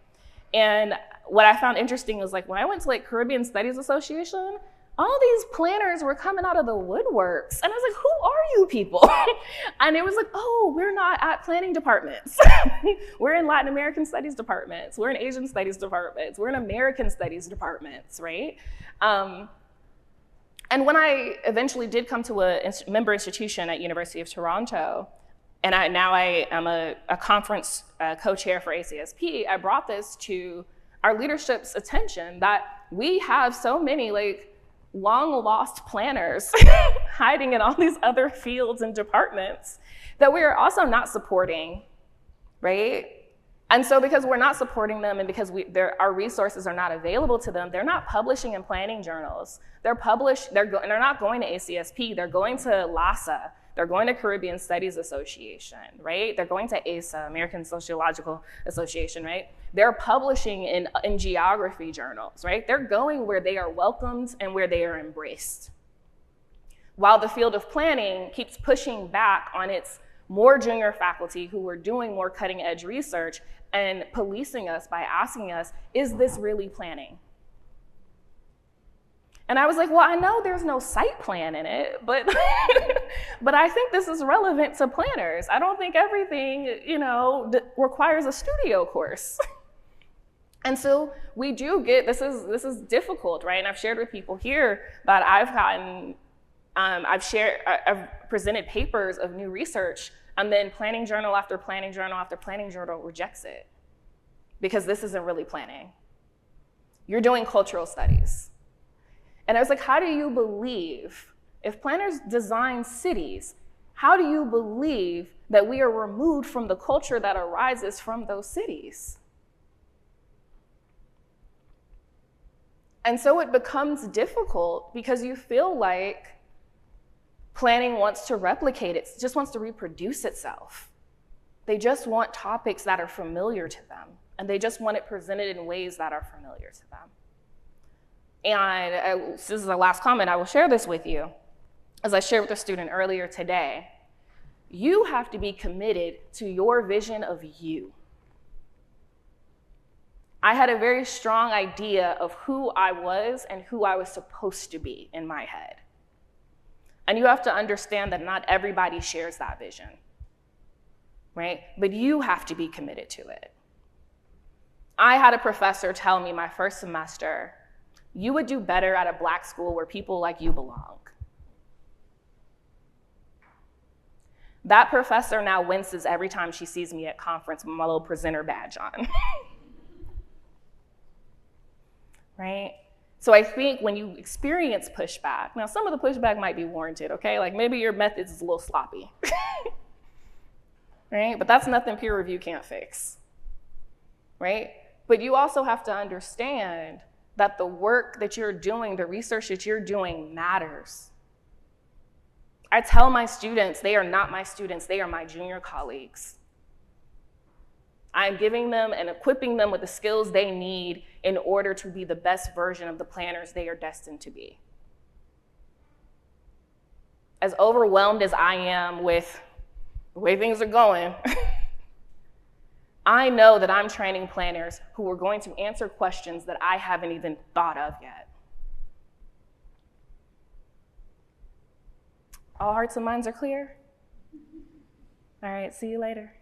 And what I found interesting was like, when I went to like Caribbean Studies Association, all these planners were coming out of the woodworks. And I was like, who are you people? And it was like, oh, we're not at planning departments. We're in Latin American studies departments. We're in Asian studies departments. We're in American studies departments, right? And when I eventually did come to a member institution at University of Toronto, and now I am a conference co-chair for ACSP, I brought this to our leadership's attention that we have so many like long lost planners hiding in all these other fields and departments that we are also not supporting, right? And so because we're not supporting them and because our resources are not available to them, they're not publishing in planning journals. They're not going to ACSP, they're going to LASA, they're going to Caribbean Studies Association, right? They're going to ASA, American Sociological Association, right? They're publishing in geography journals, right? They're going where they are welcomed and where they are embraced. While the field of planning keeps pushing back on its more junior faculty who are doing more cutting edge research and policing us by asking us, is this really planning? And I was like, well, I know there's no site plan in it, but, but I think this is relevant to planners. I don't think everything, requires a studio course. And so we do get, this is difficult, right? And I've shared with people here that I've presented papers of new research, and then planning journal after planning journal after planning journal rejects it because this isn't really planning. You're doing cultural studies. And I was like, how do you believe, if planners design cities, how do you believe that we are removed from the culture that arises from those cities? And so it becomes difficult because you feel like planning wants to replicate it, just wants to reproduce itself. They just want topics that are familiar to them, and they just want it presented in ways that are familiar to them. And this is the last comment, I will share this with you. As I shared with a student earlier today, you have to be committed to your vision of you. I had a very strong idea of who I was and who I was supposed to be in my head. And you have to understand that not everybody shares that vision, right? But you have to be committed to it. I had a professor tell me my first semester, you would do better at a Black school where people like you belong. That professor now winces every time she sees me at conference with my little presenter badge on. Right? So I think when you experience pushback, now some of the pushback might be warranted, okay? Like maybe your methods is a little sloppy, right? But that's nothing peer review can't fix, right? But you also have to understand that the work that you're doing, the research that you're doing matters. I tell my students, they are not my students, they are my junior colleagues. I'm giving them and equipping them with the skills they need in order to be the best version of the planners they are destined to be. As overwhelmed as I am with the way things are going, I know that I'm training planners who are going to answer questions that I haven't even thought of yet. All hearts and minds are clear? All right, see you later.